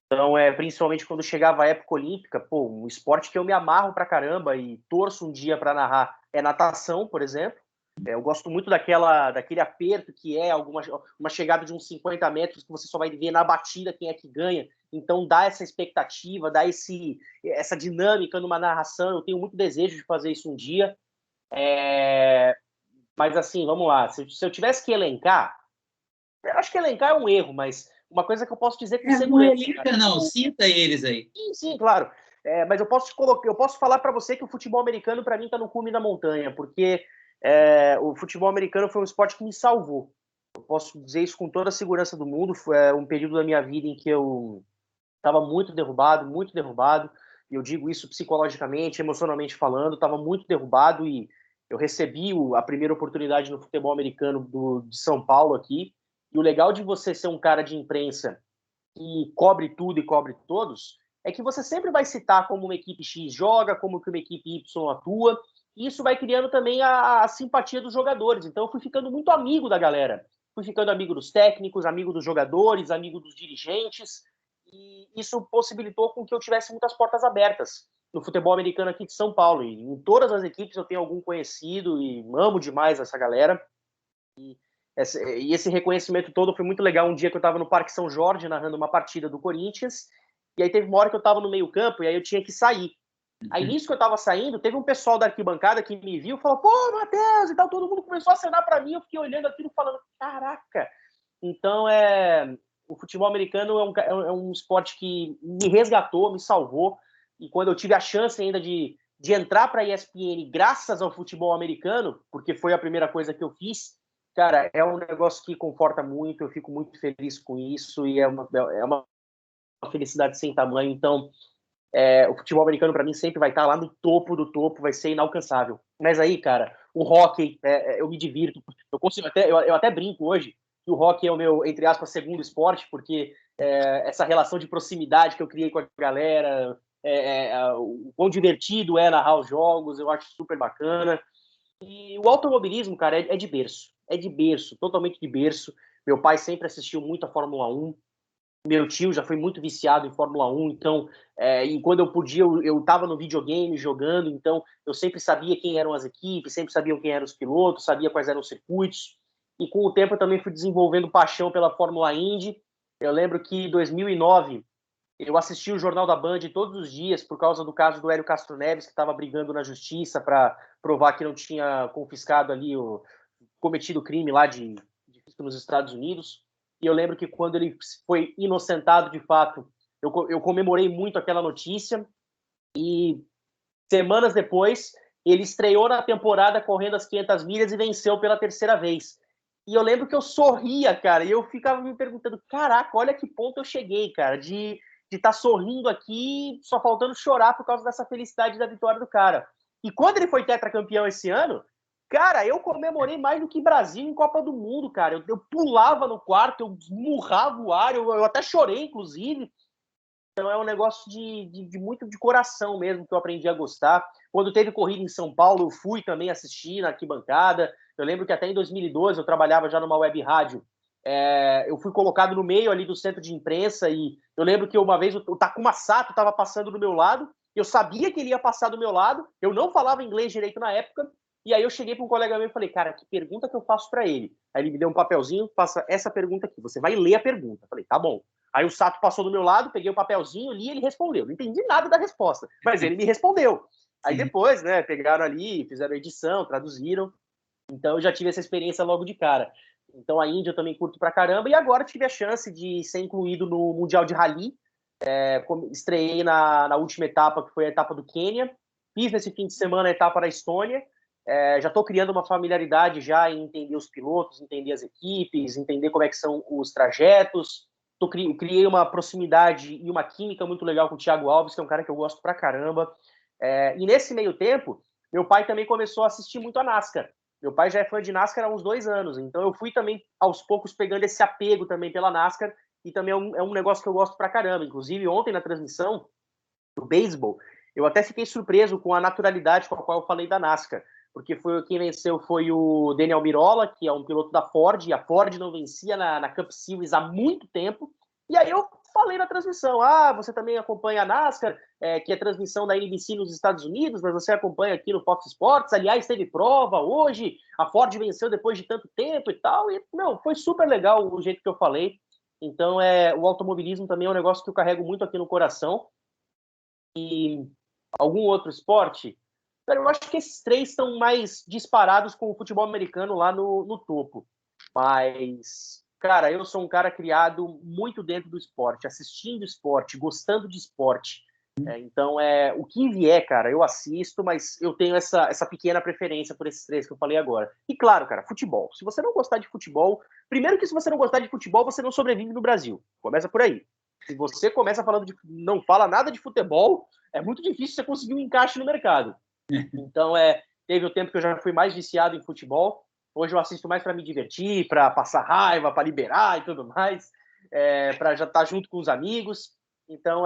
Então, principalmente quando chegava a época olímpica, pô, um esporte que eu me amarro pra caramba e torço um dia para narrar é natação, por exemplo. Eu gosto muito daquele aperto que é uma chegada de uns 50 metros que você só vai ver na batida quem é que ganha. Então, dá essa expectativa, dá essa dinâmica numa narração. Eu tenho muito desejo de fazer isso um dia. Mas, assim, vamos lá. Se eu tivesse que elencar, eu acho que elencar é um erro, mas uma coisa que eu posso dizer com Não segurança. elenca, não, cita eles aí. Sim, claro. Mas eu posso falar para você que o futebol americano, para mim, está no cume da montanha, porque o futebol americano foi um esporte que me salvou. Eu posso dizer isso com toda a segurança do mundo. Foi um período da minha vida em que eu estava muito derrubado, e eu digo isso psicologicamente, emocionalmente falando, estava muito derrubado e eu recebi a primeira oportunidade no futebol americano de São Paulo aqui. E o legal de você ser um cara de imprensa que cobre tudo e cobre todos, é que você sempre vai citar como uma equipe X joga, como que uma equipe Y atua, e isso vai criando também a simpatia dos jogadores. Então eu fui ficando muito amigo da galera. fui ficando amigo dos técnicos, amigo dos jogadores, amigo dos dirigentes, e isso possibilitou com que eu tivesse muitas portas abertas no futebol americano aqui de São Paulo. E em todas as equipes eu tenho algum conhecido e amo demais essa galera. E esse reconhecimento todo foi muito legal. Um dia que eu estava no Parque São Jorge narrando uma partida do Corinthians, e aí teve uma hora que eu estava no meio campo e aí eu tinha que sair. Aí nisso que eu tava saindo, teve um pessoal da arquibancada que me viu e falou, pô, Matheus, e tal, todo mundo começou a acenar pra mim, eu fiquei olhando aquilo falando, caraca. Então, o futebol americano é um esporte que me resgatou, me salvou, e quando eu tive a chance ainda de entrar pra ESPN graças ao futebol americano, porque foi a primeira coisa que eu fiz, cara, é um negócio que conforta muito, eu fico muito feliz com isso, e é uma felicidade sem tamanho. Então, o futebol americano, para mim, sempre vai estar lá no topo do topo, vai ser inalcançável. Mas aí, cara, o hockey, eu me divirto. Eu até brinco hoje que o hockey é o meu, entre aspas, segundo esporte, porque essa relação de proximidade que eu criei com a galera, o quão divertido é narrar os jogos, eu acho super bacana. E o automobilismo, cara, é de berço. É de berço, totalmente de berço. Meu pai sempre assistiu muito a Fórmula 1. Meu tio já foi muito viciado em Fórmula 1, então, e quando eu podia, eu estava no videogame jogando, então eu sempre sabia quem eram as equipes, sempre sabia quem eram os pilotos, sabia quais eram os circuitos, e com o tempo eu também fui desenvolvendo paixão pela Fórmula Indy. Eu lembro que em 2009 eu assisti o Jornal da Band todos os dias por causa do caso do Hélio Castro Neves, que estava brigando na justiça para provar que não tinha confiscado ali, cometido crime lá de nos Estados Unidos. E eu lembro que quando ele foi inocentado de fato, eu comemorei muito aquela notícia. E semanas depois, ele estreou na temporada correndo as 500 milhas e venceu pela terceira vez. E eu lembro que eu sorria, cara, e eu ficava me perguntando, caraca, olha que ponto eu cheguei, cara, de estar sorrindo aqui, só faltando chorar por causa dessa felicidade da vitória do cara. E quando ele foi tetracampeão esse ano, cara, eu comemorei mais do que Brasil em Copa do Mundo, cara. Eu pulava no quarto, eu esmurrava o ar, eu até chorei, inclusive. Então é um negócio de muito de coração mesmo que eu aprendi a gostar. Quando teve corrida em São Paulo, eu fui também assistir na arquibancada. Eu lembro que até em 2012 eu trabalhava já numa web rádio. Eu fui colocado no meio ali do centro de imprensa e eu lembro que uma vez o Takuma Sato estava passando do meu lado. Eu sabia que ele ia passar do meu lado. Eu não falava inglês direito na época. E aí eu cheguei para um colega meu e falei, cara, que pergunta que eu faço para ele? Aí ele me deu um papelzinho, faça essa pergunta aqui. Você vai ler a pergunta. Eu falei, tá bom. Aí o Sato passou do meu lado, peguei o papelzinho, li e ele respondeu. Não entendi nada da resposta, mas ele me respondeu. Aí depois, né, pegaram ali, fizeram a edição, traduziram. Então eu já tive essa experiência logo de cara. Então a Índia eu também curto pra caramba. E agora tive a chance de ser incluído no Mundial de Rally. Estreiei na última etapa, que foi a etapa do Quênia. Fiz nesse fim de semana a etapa da Estônia. Já estou criando uma familiaridade já em entender os pilotos, entender as equipes, entender como é que são os trajetos. Criei uma proximidade e uma química muito legal com o Thiago Alves, que é um cara que eu gosto pra caramba. E nesse meio tempo, meu pai também começou a assistir muito a NASCAR. Meu pai já é fã de NASCAR há uns 2 anos, então eu fui também, aos poucos, pegando esse apego também pela NASCAR, e também é um negócio que eu gosto pra caramba. Inclusive, ontem na transmissão do beisebol, eu até fiquei surpreso com a naturalidade com a qual eu falei da NASCAR, porque quem venceu foi o Daniel Mirola, que é um piloto da Ford, e a Ford não vencia na Cup Series há muito tempo, e aí eu falei na transmissão, você também acompanha a NASCAR, que é transmissão da NBC nos Estados Unidos, mas você acompanha aqui no Fox Sports, aliás, teve prova hoje, a Ford venceu depois de tanto tempo e tal, e, foi super legal o jeito que eu falei. Então, o automobilismo também é um negócio que eu carrego muito aqui no coração. E algum outro esporte? Cara, eu acho que esses 3 estão mais disparados com o futebol americano lá no topo. Mas, cara, eu sou um cara criado muito dentro do esporte, assistindo esporte, gostando de esporte. Então, o que vier, cara, eu assisto, mas eu tenho essa pequena preferência por esses 3 que eu falei agora. E claro, cara, futebol. Se você não gostar de futebol, primeiro que se você não gostar de futebol, você não sobrevive no Brasil. Começa por aí. Se você começa falando não fala nada de futebol, é muito difícil você conseguir um encaixe no mercado. Então, teve o tempo que eu já fui mais viciado em futebol. Hoje eu assisto mais para me divertir, para passar raiva, para liberar e tudo mais, para já estar junto com os amigos. Então,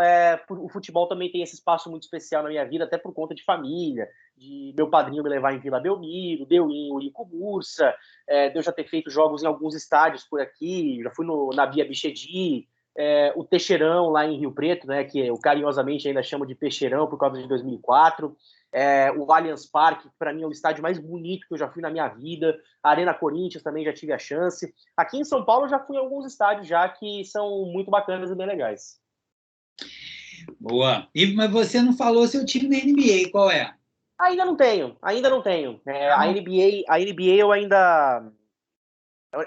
o futebol também tem esse espaço muito especial na minha vida, até por conta de família, de meu padrinho me levar em Vila Belmiro, deu em Urico Bursa, de eu já ter feito jogos em alguns estádios por aqui, já fui na Bia Bichedi, o Teixeirão lá em Rio Preto, né, que eu carinhosamente ainda chamo de Peixeirão por causa de 2004, o Allianz Parque, que para mim é o estádio mais bonito que eu já fui na minha vida, a Arena Corinthians também já tive a chance. Aqui em São Paulo eu já fui em alguns estádios já que são muito bacanas e bem legais. Boa. Mas você não falou seu time na NBA, qual é? Ainda não tenho. A NBA eu ainda...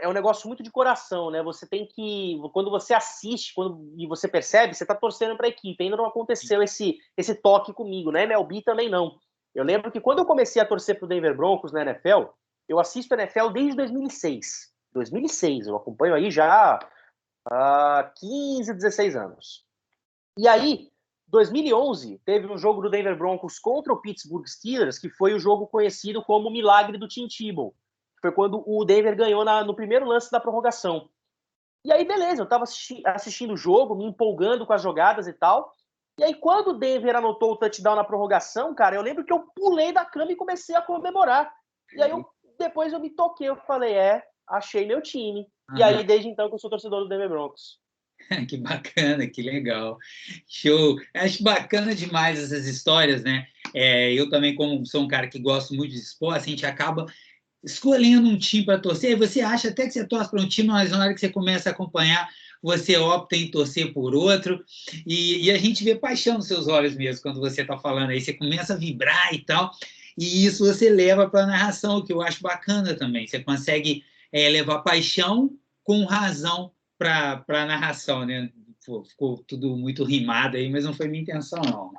É um negócio muito de coração, né? Você tem que... Quando você assiste e você percebe, você tá torcendo para a equipe. Ainda não aconteceu esse toque comigo, né? MLB também não. Eu lembro que quando eu comecei a torcer pro Denver Broncos na NFL, eu assisto a NFL desde 2006. 2006, eu acompanho aí já há 15, 16 anos. E aí, 2011, teve um jogo do Denver Broncos contra o Pittsburgh Steelers, que foi o jogo conhecido como o Milagre do Tim Tebow. Foi quando o Denver ganhou no primeiro lance da prorrogação. E aí, beleza, eu tava assistindo o jogo, me empolgando com as jogadas e tal. E aí, quando o Denver anotou o touchdown na prorrogação, cara, eu lembro que eu pulei da cama e comecei a comemorar. E aí, depois eu me toquei, eu falei, achei meu time. E aí, desde então, que eu sou torcedor do Denver Broncos. Que bacana, que legal. Show. Acho bacana demais essas histórias, né? Eu também, como sou um cara que gosto muito de esporte, a gente acaba escolhendo um time para torcer, e você acha até que você torce para um time, mas na hora que você começa a acompanhar, você opta em torcer por outro, e a gente vê paixão nos seus olhos mesmo, quando você está falando aí, você começa a vibrar e tal, e isso você leva para a narração, o que eu acho bacana também, você consegue levar paixão com razão para a narração, né? Pô, ficou tudo muito rimado aí, mas não foi minha intenção, não.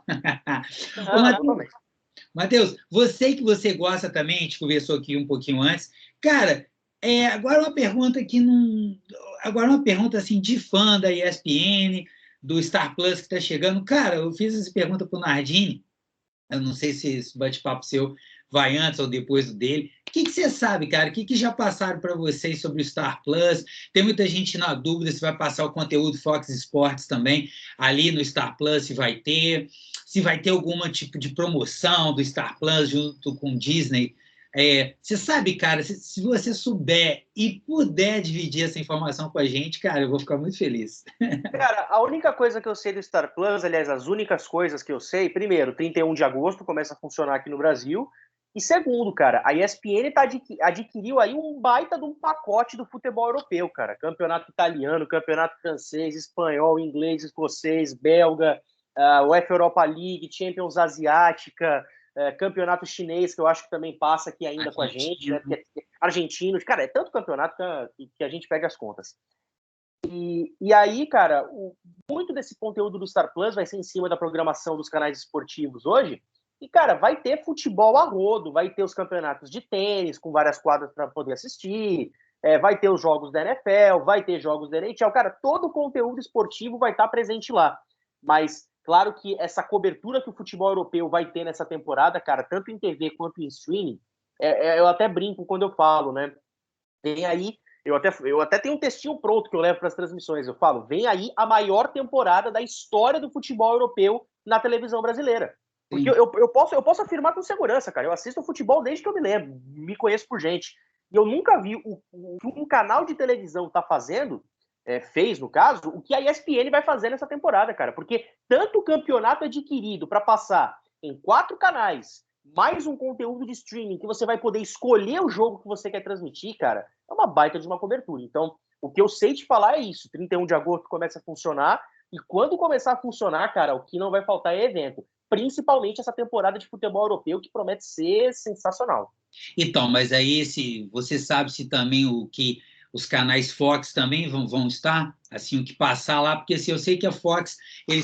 Ô, Matheus, você que você gosta também, a gente conversou aqui um pouquinho antes. Cara, agora uma pergunta que não. Agora uma pergunta assim de fã da ESPN, do Star Plus que está chegando. Cara, eu fiz essa pergunta para o Nardini. Eu não sei se esse bate-papo seu vai antes ou depois do dele. O que você sabe, cara? O que já passaram para vocês sobre o Star Plus? Tem muita gente na dúvida se vai passar o conteúdo Fox Sports também ali no Star Plus, se vai ter algum tipo de promoção do Star Plus junto com o Disney. Você sabe, cara, se você souber e puder dividir essa informação com a gente, cara, eu vou ficar muito feliz. Cara, a única coisa que eu sei do Star Plus, aliás, as únicas coisas que eu sei, primeiro, 31 de agosto começa a funcionar aqui no Brasil, e segundo, cara, a ESPN adquiriu aí um baita de um pacote do futebol europeu, cara. Campeonato italiano, campeonato francês, espanhol, inglês, escocês, belga, UEFA Europa League, Champions Asiática, campeonato chinês, que eu acho que também passa aqui ainda com a gente, né? Argentinos, cara, é tanto campeonato que a gente pega as contas. E aí, cara, muito desse conteúdo do Star Plus vai ser em cima da programação dos canais esportivos hoje. E, cara, vai ter futebol a rodo, vai ter os campeonatos de tênis com várias quadras para poder assistir, vai ter os jogos da NFL, vai ter jogos da NHL. Cara, todo o conteúdo esportivo vai estar presente lá. Mas, claro que essa cobertura que o futebol europeu vai ter nessa temporada, cara, tanto em TV quanto em streaming, eu até brinco quando eu falo, né? Vem aí, eu até tenho um textinho pronto que eu levo para as transmissões. Eu falo, vem aí a maior temporada da história do futebol europeu na televisão brasileira. Porque eu posso afirmar com segurança, cara. Eu assisto futebol desde que eu me lembro, me conheço por gente. E eu nunca vi o que um canal de televisão está fazendo, fez no caso, o que a ESPN vai fazer nessa temporada, cara. Porque tanto o campeonato adquirido para passar em 4 canais, mais um conteúdo de streaming que você vai poder escolher o jogo que você quer transmitir, cara, é uma baita de uma cobertura. Então, o que eu sei te falar é isso. 31 de agosto começa a funcionar, e quando começar a funcionar, cara, o que não vai faltar é evento. Principalmente essa temporada de futebol europeu, que promete ser sensacional. Então, mas aí você sabe se também os canais Fox também vão estar, assim, o que passar lá, porque assim, eu sei que a Fox, a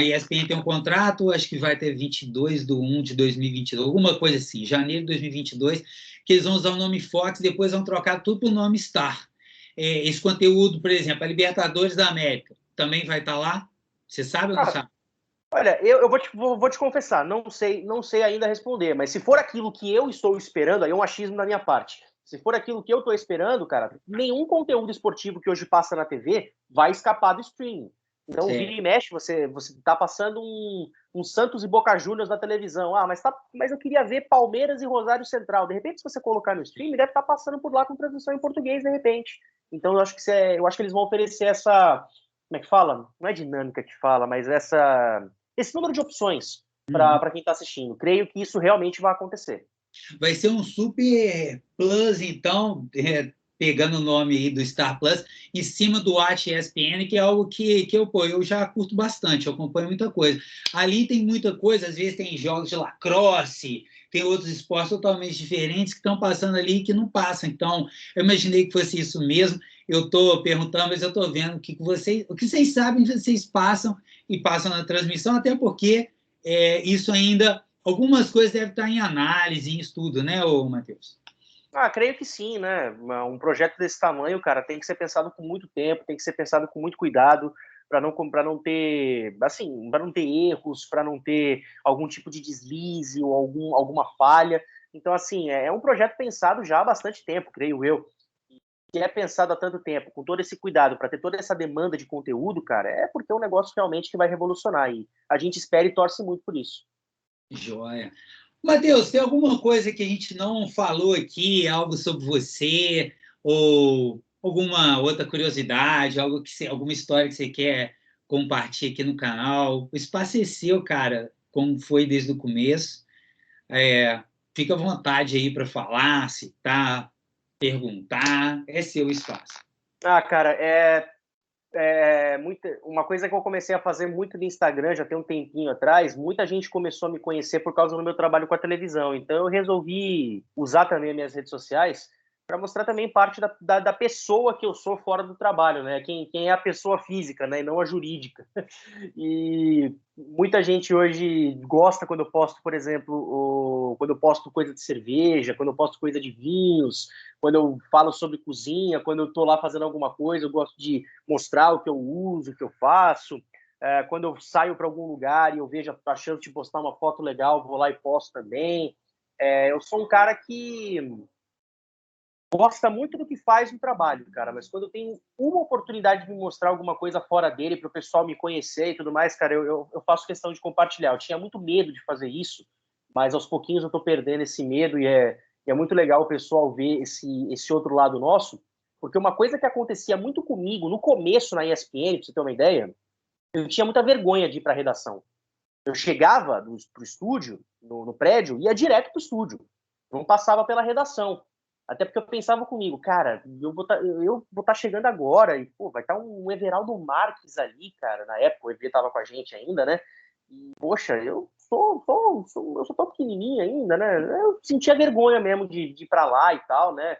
ESPN tem um contrato, acho que vai ter 22/1 de 2022, alguma coisa assim, janeiro de 2022, que eles vão usar o nome Fox, depois vão trocar tudo para o nome Star. Esse conteúdo, por exemplo, a Libertadores da América, também vai estar lá? Você sabe ou não sabe? Olha, eu vou te confessar, não sei ainda responder, mas se for aquilo que eu estou esperando, aí é um achismo da minha parte. Se for aquilo que eu estou esperando, cara, nenhum conteúdo esportivo que hoje passa na TV vai escapar do streaming. Então, vira e mexe, você tá passando um Santos e Boca Juniors na televisão. Mas eu queria ver Palmeiras e Rosário Central. De repente, se você colocar no stream, deve estar passando por lá com transmissão em português, de repente. Então, eu acho que eles vão oferecer essa... Como é que fala? Não é dinâmica que fala, mas esse número de opções para quem está assistindo. Creio que isso realmente vai acontecer. Vai ser um super plus, então, pegando o nome aí do Star Plus, em cima do Watch ESPN, que é algo que eu já curto bastante, eu acompanho muita coisa. Ali tem muita coisa, às vezes tem jogos de lacrosse, tem outros esportes totalmente diferentes que estão passando ali e que não passam. Então, eu imaginei que fosse isso mesmo. Eu estou perguntando, mas eu estou vendo o que vocês sabem, vocês passam e passam na transmissão, até porque isso ainda... Algumas coisas devem estar em análise, em estudo, né, Matheus? Creio que sim, né? Um projeto desse tamanho, cara, tem que ser pensado com muito tempo, tem que ser pensado com muito cuidado, para não ter, assim, para não ter erros, para não ter algum tipo de deslize ou alguma falha. Então, assim, é um projeto pensado já há bastante tempo, creio eu. Que é pensado há tanto tempo, com todo esse cuidado, para ter toda essa demanda de conteúdo, cara, é porque é um negócio realmente que vai revolucionar. E a gente espera e torce muito por isso. Joia. Matheus, tem alguma coisa que a gente não falou aqui, algo sobre você, ou alguma outra curiosidade, alguma história que você quer compartilhar aqui no canal? O espaço é seu, cara, como foi desde o começo. Fica à vontade aí para falar, citar, perguntar, é seu espaço. Cara, uma coisa que eu comecei a fazer muito no Instagram já tem um tempinho atrás. Muita gente começou a me conhecer por causa do meu trabalho com a televisão. Então eu resolvi usar também as minhas redes sociais para mostrar também parte da pessoa que eu sou fora do trabalho, né? Quem é a pessoa física, né? E não a jurídica. E muita gente hoje gosta quando eu posto, por exemplo, quando eu posto coisa de cerveja, quando eu posto coisa de vinhos, quando eu falo sobre cozinha, quando eu estou lá fazendo alguma coisa, eu gosto de mostrar o que eu uso, o que eu faço. Quando eu saio para algum lugar e eu vejo a chance de postar uma foto legal, vou lá e posto também. Eu sou um cara que gosta muito do que faz no trabalho, cara, mas quando eu tenho uma oportunidade de me mostrar alguma coisa fora dele, para o pessoal me conhecer e tudo mais, cara, eu faço questão de compartilhar. Eu tinha muito medo de fazer isso, mas aos pouquinhos eu tô perdendo esse medo e é muito legal o pessoal ver esse outro lado nosso, porque uma coisa que acontecia muito comigo no começo na ESPN, pra você ter uma ideia, eu tinha muita vergonha de ir para a redação. Eu chegava pro estúdio, no prédio, ia direto pro estúdio, não passava pela redação. Até porque eu pensava comigo, cara, eu vou tá chegando agora e, pô, vai estar um Everaldo Marques ali, cara, na época o EV tava com a gente ainda, né? E, poxa, eu sou tão pequenininho ainda, né? Eu sentia vergonha mesmo de ir pra lá e tal, né?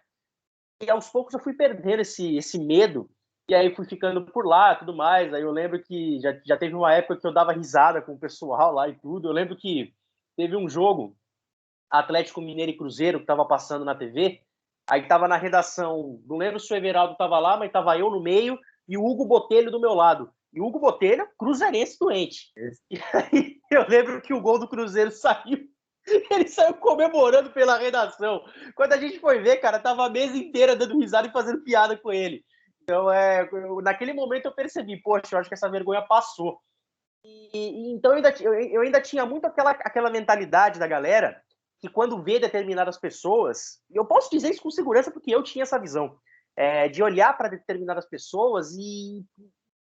E aos poucos eu fui perdendo esse medo, e aí fui ficando por lá tudo mais. Aí eu lembro que já teve uma época que eu dava risada com o pessoal lá e tudo. Eu lembro que teve um jogo, Atlético Mineiro e Cruzeiro, que estava passando na TV. Aí estava na redação, não lembro se o Everaldo estava lá, mas estava eu no meio e o Hugo Botelho do meu lado. E o Hugo Botelho, cruzeirense doente. E aí eu lembro que o gol do Cruzeiro saiu. Ele saiu comemorando pela redação. Quando a gente foi ver, cara, tava a mesa inteira dando risada e fazendo piada com ele. Então, naquele momento eu percebi, poxa, eu acho que essa vergonha passou. Então eu ainda tinha muito aquela mentalidade da galera que quando vê determinadas pessoas, e eu posso dizer isso com segurança porque eu tinha essa visão, de olhar para determinadas pessoas e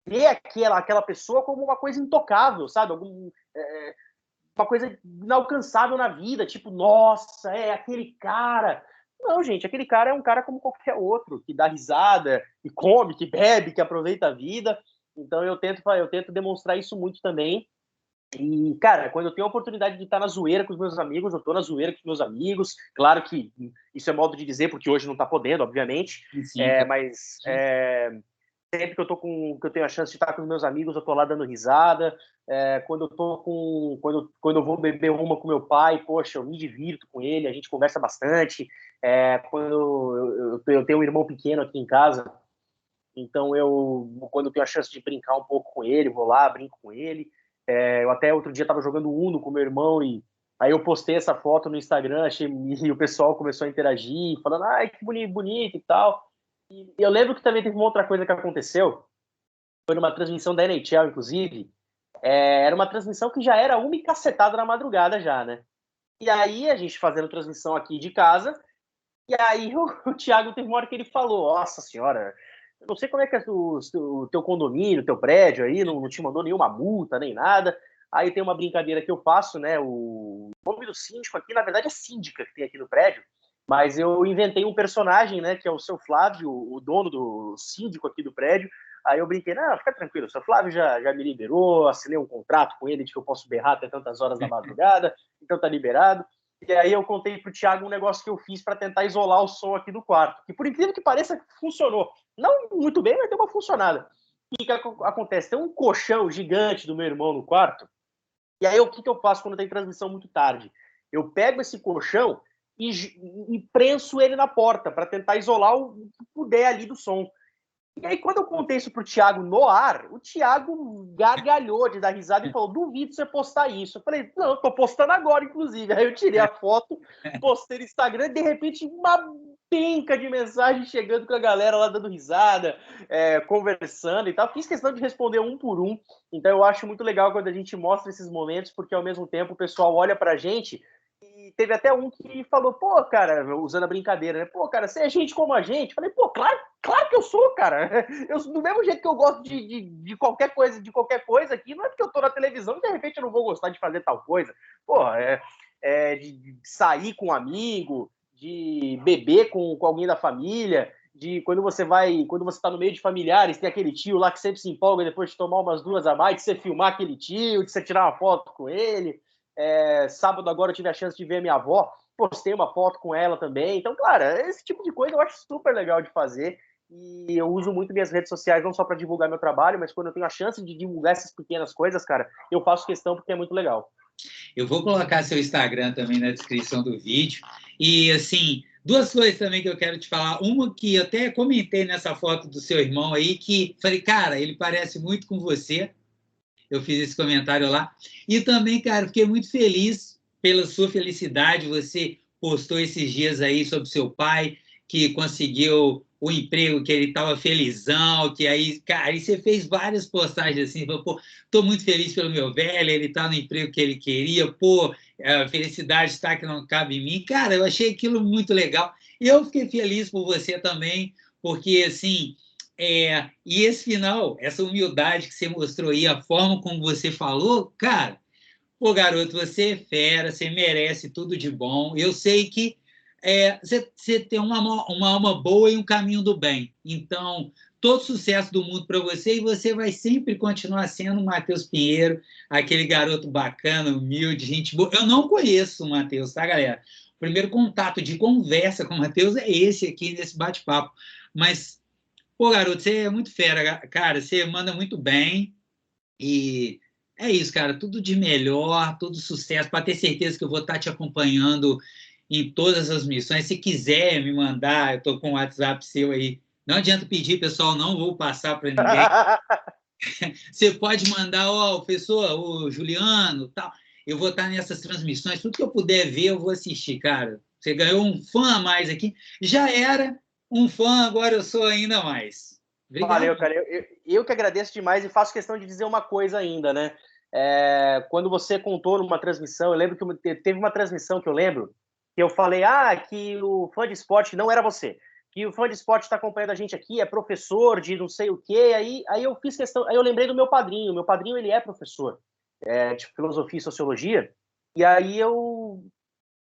ver aquela pessoa como uma coisa intocável, sabe? Uma coisa inalcançável na vida, tipo, nossa, é aquele cara. Não, gente, aquele cara é um cara como qualquer outro, que dá risada, que come, que bebe, que aproveita a vida. Então eu tento demonstrar isso muito também. E, cara, quando eu tenho a oportunidade de estar na zoeira com os meus amigos, eu tô na zoeira com os meus amigos. Claro que isso é modo de dizer, porque hoje não tá podendo, obviamente. Sim, claro. Mas sempre que eu tenho a chance de estar com os meus amigos, eu tô lá dando risada. Quando eu vou beber uma com meu pai, poxa, eu me divirto com ele, a gente conversa bastante. Quando eu tenho um irmão pequeno aqui em casa, então quando eu tenho a chance de brincar um pouco com ele, vou lá, brinco com ele. Eu até outro dia estava jogando Uno com meu irmão e aí eu postei essa foto no Instagram, e o pessoal começou a interagir, falando, ai, que bonito, bonito e tal. E eu lembro que também teve uma outra coisa que aconteceu, foi numa transmissão da NHL, inclusive. Era uma transmissão que já era uma e cacetada na madrugada já, né? E aí, a gente fazendo transmissão aqui de casa, e aí o Thiago teve uma hora que ele falou, nossa senhora, eu não sei como é que é o teu condomínio, o teu prédio aí, não te mandou nenhuma multa, nem nada. Aí tem uma brincadeira que eu faço, né? O nome do síndico aqui, na verdade, é síndica que tem aqui no prédio, mas eu inventei um personagem, né? Que é o seu Flávio, o dono do síndico aqui do prédio. Aí eu brinquei, não, fica tranquilo, o seu Flávio já me liberou, assinei um contrato com ele de que eu posso berrar até tantas horas da madrugada, então tá liberado. E aí eu contei pro Thiago um negócio que eu fiz para tentar isolar o som aqui do quarto, que por incrível que pareça, funcionou. Não muito bem, mas deu uma funcionada. O que acontece? Tem um colchão gigante do meu irmão no quarto, e aí o que eu faço quando tem transmissão muito tarde? Eu pego esse colchão e prenso ele na porta para tentar isolar o que puder ali do som. E aí, quando eu contei isso pro Thiago no ar, o Thiago gargalhou de dar risada e falou: duvido você postar isso. Eu falei: não, eu tô postando agora, inclusive. Aí eu tirei a foto, postei no Instagram e de repente uma penca de mensagem chegando com a galera lá dando risada, conversando e tal. Fiz questão de responder um por um. Então eu acho muito legal quando a gente mostra esses momentos, porque ao mesmo tempo o pessoal olha pra gente. E teve até um que falou, pô, cara, usando a brincadeira, né? Pô, cara, você é gente como a gente? Falei, pô, claro que eu sou, cara. Do mesmo jeito que eu gosto de qualquer coisa aqui, não é porque eu tô na televisão e de repente eu não vou gostar de fazer tal coisa. Pô, de sair com um amigo, de beber com alguém da família, de quando você tá no meio de familiares, tem aquele tio lá que sempre se empolga depois de tomar umas duas a mais, de você filmar aquele tio, de você tirar uma foto com ele. Sábado agora eu tive a chance de ver a minha avó, postei uma foto com ela também. Então, claro, esse tipo de coisa eu acho super legal de fazer. E eu uso muito minhas redes sociais, não só para divulgar meu trabalho, mas quando eu tenho a chance de divulgar essas pequenas coisas, cara, eu faço questão porque é muito legal. Eu vou colocar seu Instagram também na descrição do vídeo. E, assim, duas coisas também que eu quero te falar. Uma que eu até comentei nessa foto do seu irmão aí, que falei, cara, ele parece muito com você. Eu fiz esse comentário lá. E também, cara, fiquei muito feliz pela sua felicidade. Você postou esses dias aí sobre seu pai, que conseguiu o emprego, que ele estava felizão, que aí, cara, aí você fez várias postagens assim, falou, pô, tô muito feliz pelo meu velho, ele está no emprego que ele queria, pô, a felicidade está que não cabe em mim. Cara, eu achei aquilo muito legal. E eu fiquei feliz por você também, porque, assim, e esse final, essa humildade que você mostrou aí, a forma como você falou, cara, pô, garoto, você é fera, você merece tudo de bom. Eu sei que você tem uma alma boa e um caminho do bem. Então, todo sucesso do mundo para você e você vai sempre continuar sendo o Matheus Pinheiro, aquele garoto bacana, humilde, gente boa. Eu não conheço o Matheus, tá, galera? O primeiro contato de conversa com o Matheus é esse aqui, nesse bate-papo. Mas pô, garoto, você é muito fera, cara. Você manda muito bem. E é isso, cara. Tudo de melhor, todo sucesso. Para ter certeza que eu vou estar te acompanhando em todas as missões. Se quiser me mandar, eu estou com o WhatsApp seu aí. Não adianta pedir, pessoal, não vou passar para ninguém. Você pode mandar, ó, o professor, o Juliano, tal. Eu vou estar nessas transmissões. Tudo que eu puder ver, eu vou assistir, cara. Você ganhou um fã a mais aqui. Já era um fã, agora eu sou ainda mais. Obrigado. Valeu, cara. Eu que agradeço demais e faço questão de dizer uma coisa ainda, né? Quando você contou numa transmissão, eu lembro que teve uma transmissão que eu lembro, que eu falei, que o fã de esporte não era você, que o fã de esporte está acompanhando a gente aqui, é professor de não sei o quê, aí eu fiz questão, aí eu lembrei do meu padrinho ele é professor de filosofia e sociologia, e aí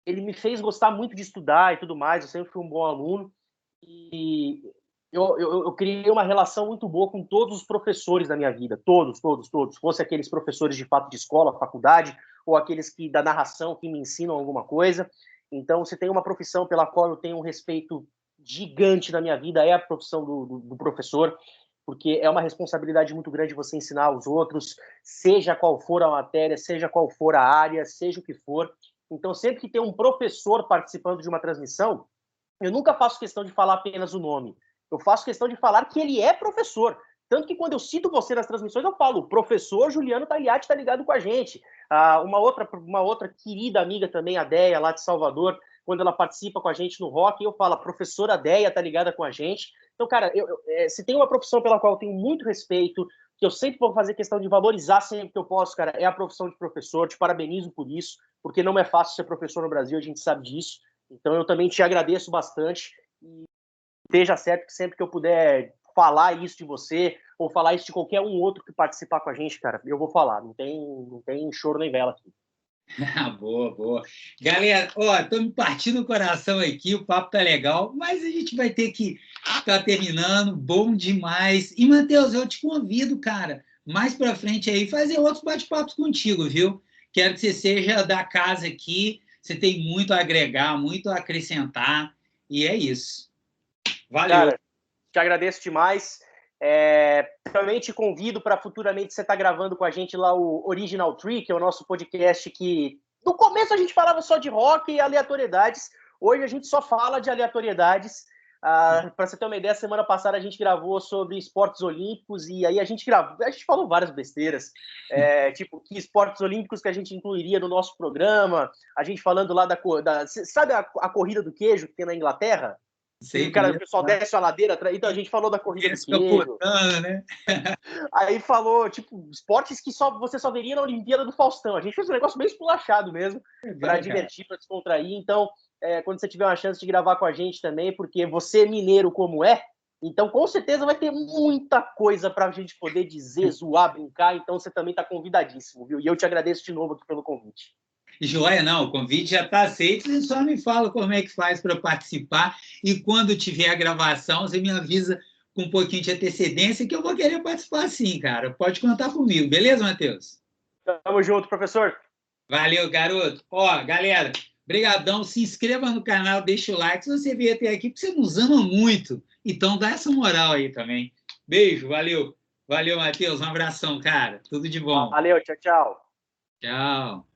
ele me fez gostar muito de estudar e tudo mais, eu sempre fui um bom aluno, e eu criei uma relação muito boa com todos os professores da minha vida, todos, fosse aqueles professores de fato de escola, faculdade, ou aqueles que da narração que me ensinam alguma coisa. Então, se tem uma profissão pela qual eu tenho um respeito gigante na minha vida, é a profissão do professor, porque é uma responsabilidade muito grande você ensinar aos outros, seja qual for a matéria, seja qual for a área, seja o que for. Então, sempre que tem um professor participando de uma transmissão, eu nunca faço questão de falar apenas o nome. Eu faço questão de falar que ele é professor. Tanto que quando eu cito você nas transmissões, eu falo, o professor Juliano Tagliati está ligado com a gente. Uma outra querida amiga também, a Deia, lá de Salvador, quando ela participa com a gente no rock, eu falo, a professora Deia está ligada com a gente. Então, cara, se tem uma profissão pela qual eu tenho muito respeito, que eu sempre vou fazer questão de valorizar sempre que eu posso, cara, é a profissão de professor. Te parabenizo por isso, porque não é fácil ser professor no Brasil, a gente sabe disso. Então, eu também te agradeço bastante. E esteja certo que sempre que eu puder falar isso de você, ou falar isso de qualquer um outro que participar com a gente, cara, eu vou falar. Não tem choro nem vela aqui. Boa, boa. Galera, ó, estou me partindo o coração aqui, o papo tá legal, mas a gente vai ter que estar terminando, bom demais. E, Matheus, eu te convido, cara, mais para frente aí, fazer outros bate-papos contigo, viu? Quero que você seja da casa aqui, você tem muito a agregar, muito a acrescentar, e é isso. Valeu. Cara, te agradeço demais. Também te convido para futuramente você estar gravando com a gente lá o Original Tree, que é o nosso podcast que no começo a gente falava só de rock e aleatoriedades. Hoje a gente só fala de aleatoriedades. Para você ter uma ideia, semana passada a gente gravou sobre esportes olímpicos e aí a gente falou várias besteiras, tipo que esportes olímpicos que a gente incluiria no nosso programa. A gente falando lá sabe a corrida do queijo que tem na Inglaterra? O pessoal desce a ladeira, então a gente falou da corrida do queijo. Né? Aí falou, tipo, esportes que você só veria na Olimpíada do Faustão. A gente fez um negócio bem esculachado mesmo, para divertir, para descontrair. Então, quando você tiver uma chance de gravar com a gente também, porque você é mineiro como então com certeza vai ter muita coisa para a gente poder dizer, zoar, brincar. Então você também está convidadíssimo, viu? E eu te agradeço de novo aqui pelo convite. Joia, não, o convite já está aceito, você só me fala como é que faz para participar e quando tiver a gravação, você me avisa com um pouquinho de antecedência que eu vou querer participar sim, cara. Pode contar comigo, beleza, Matheus? Tamo junto, professor. Valeu, garoto. Ó, galera, brigadão, se inscreva no canal, deixa o like, se você vier até aqui, porque você nos ama muito, então dá essa moral aí também. Beijo, valeu. Valeu, Matheus, um abração, cara. Tudo de bom. Valeu, tchau, tchau. Tchau.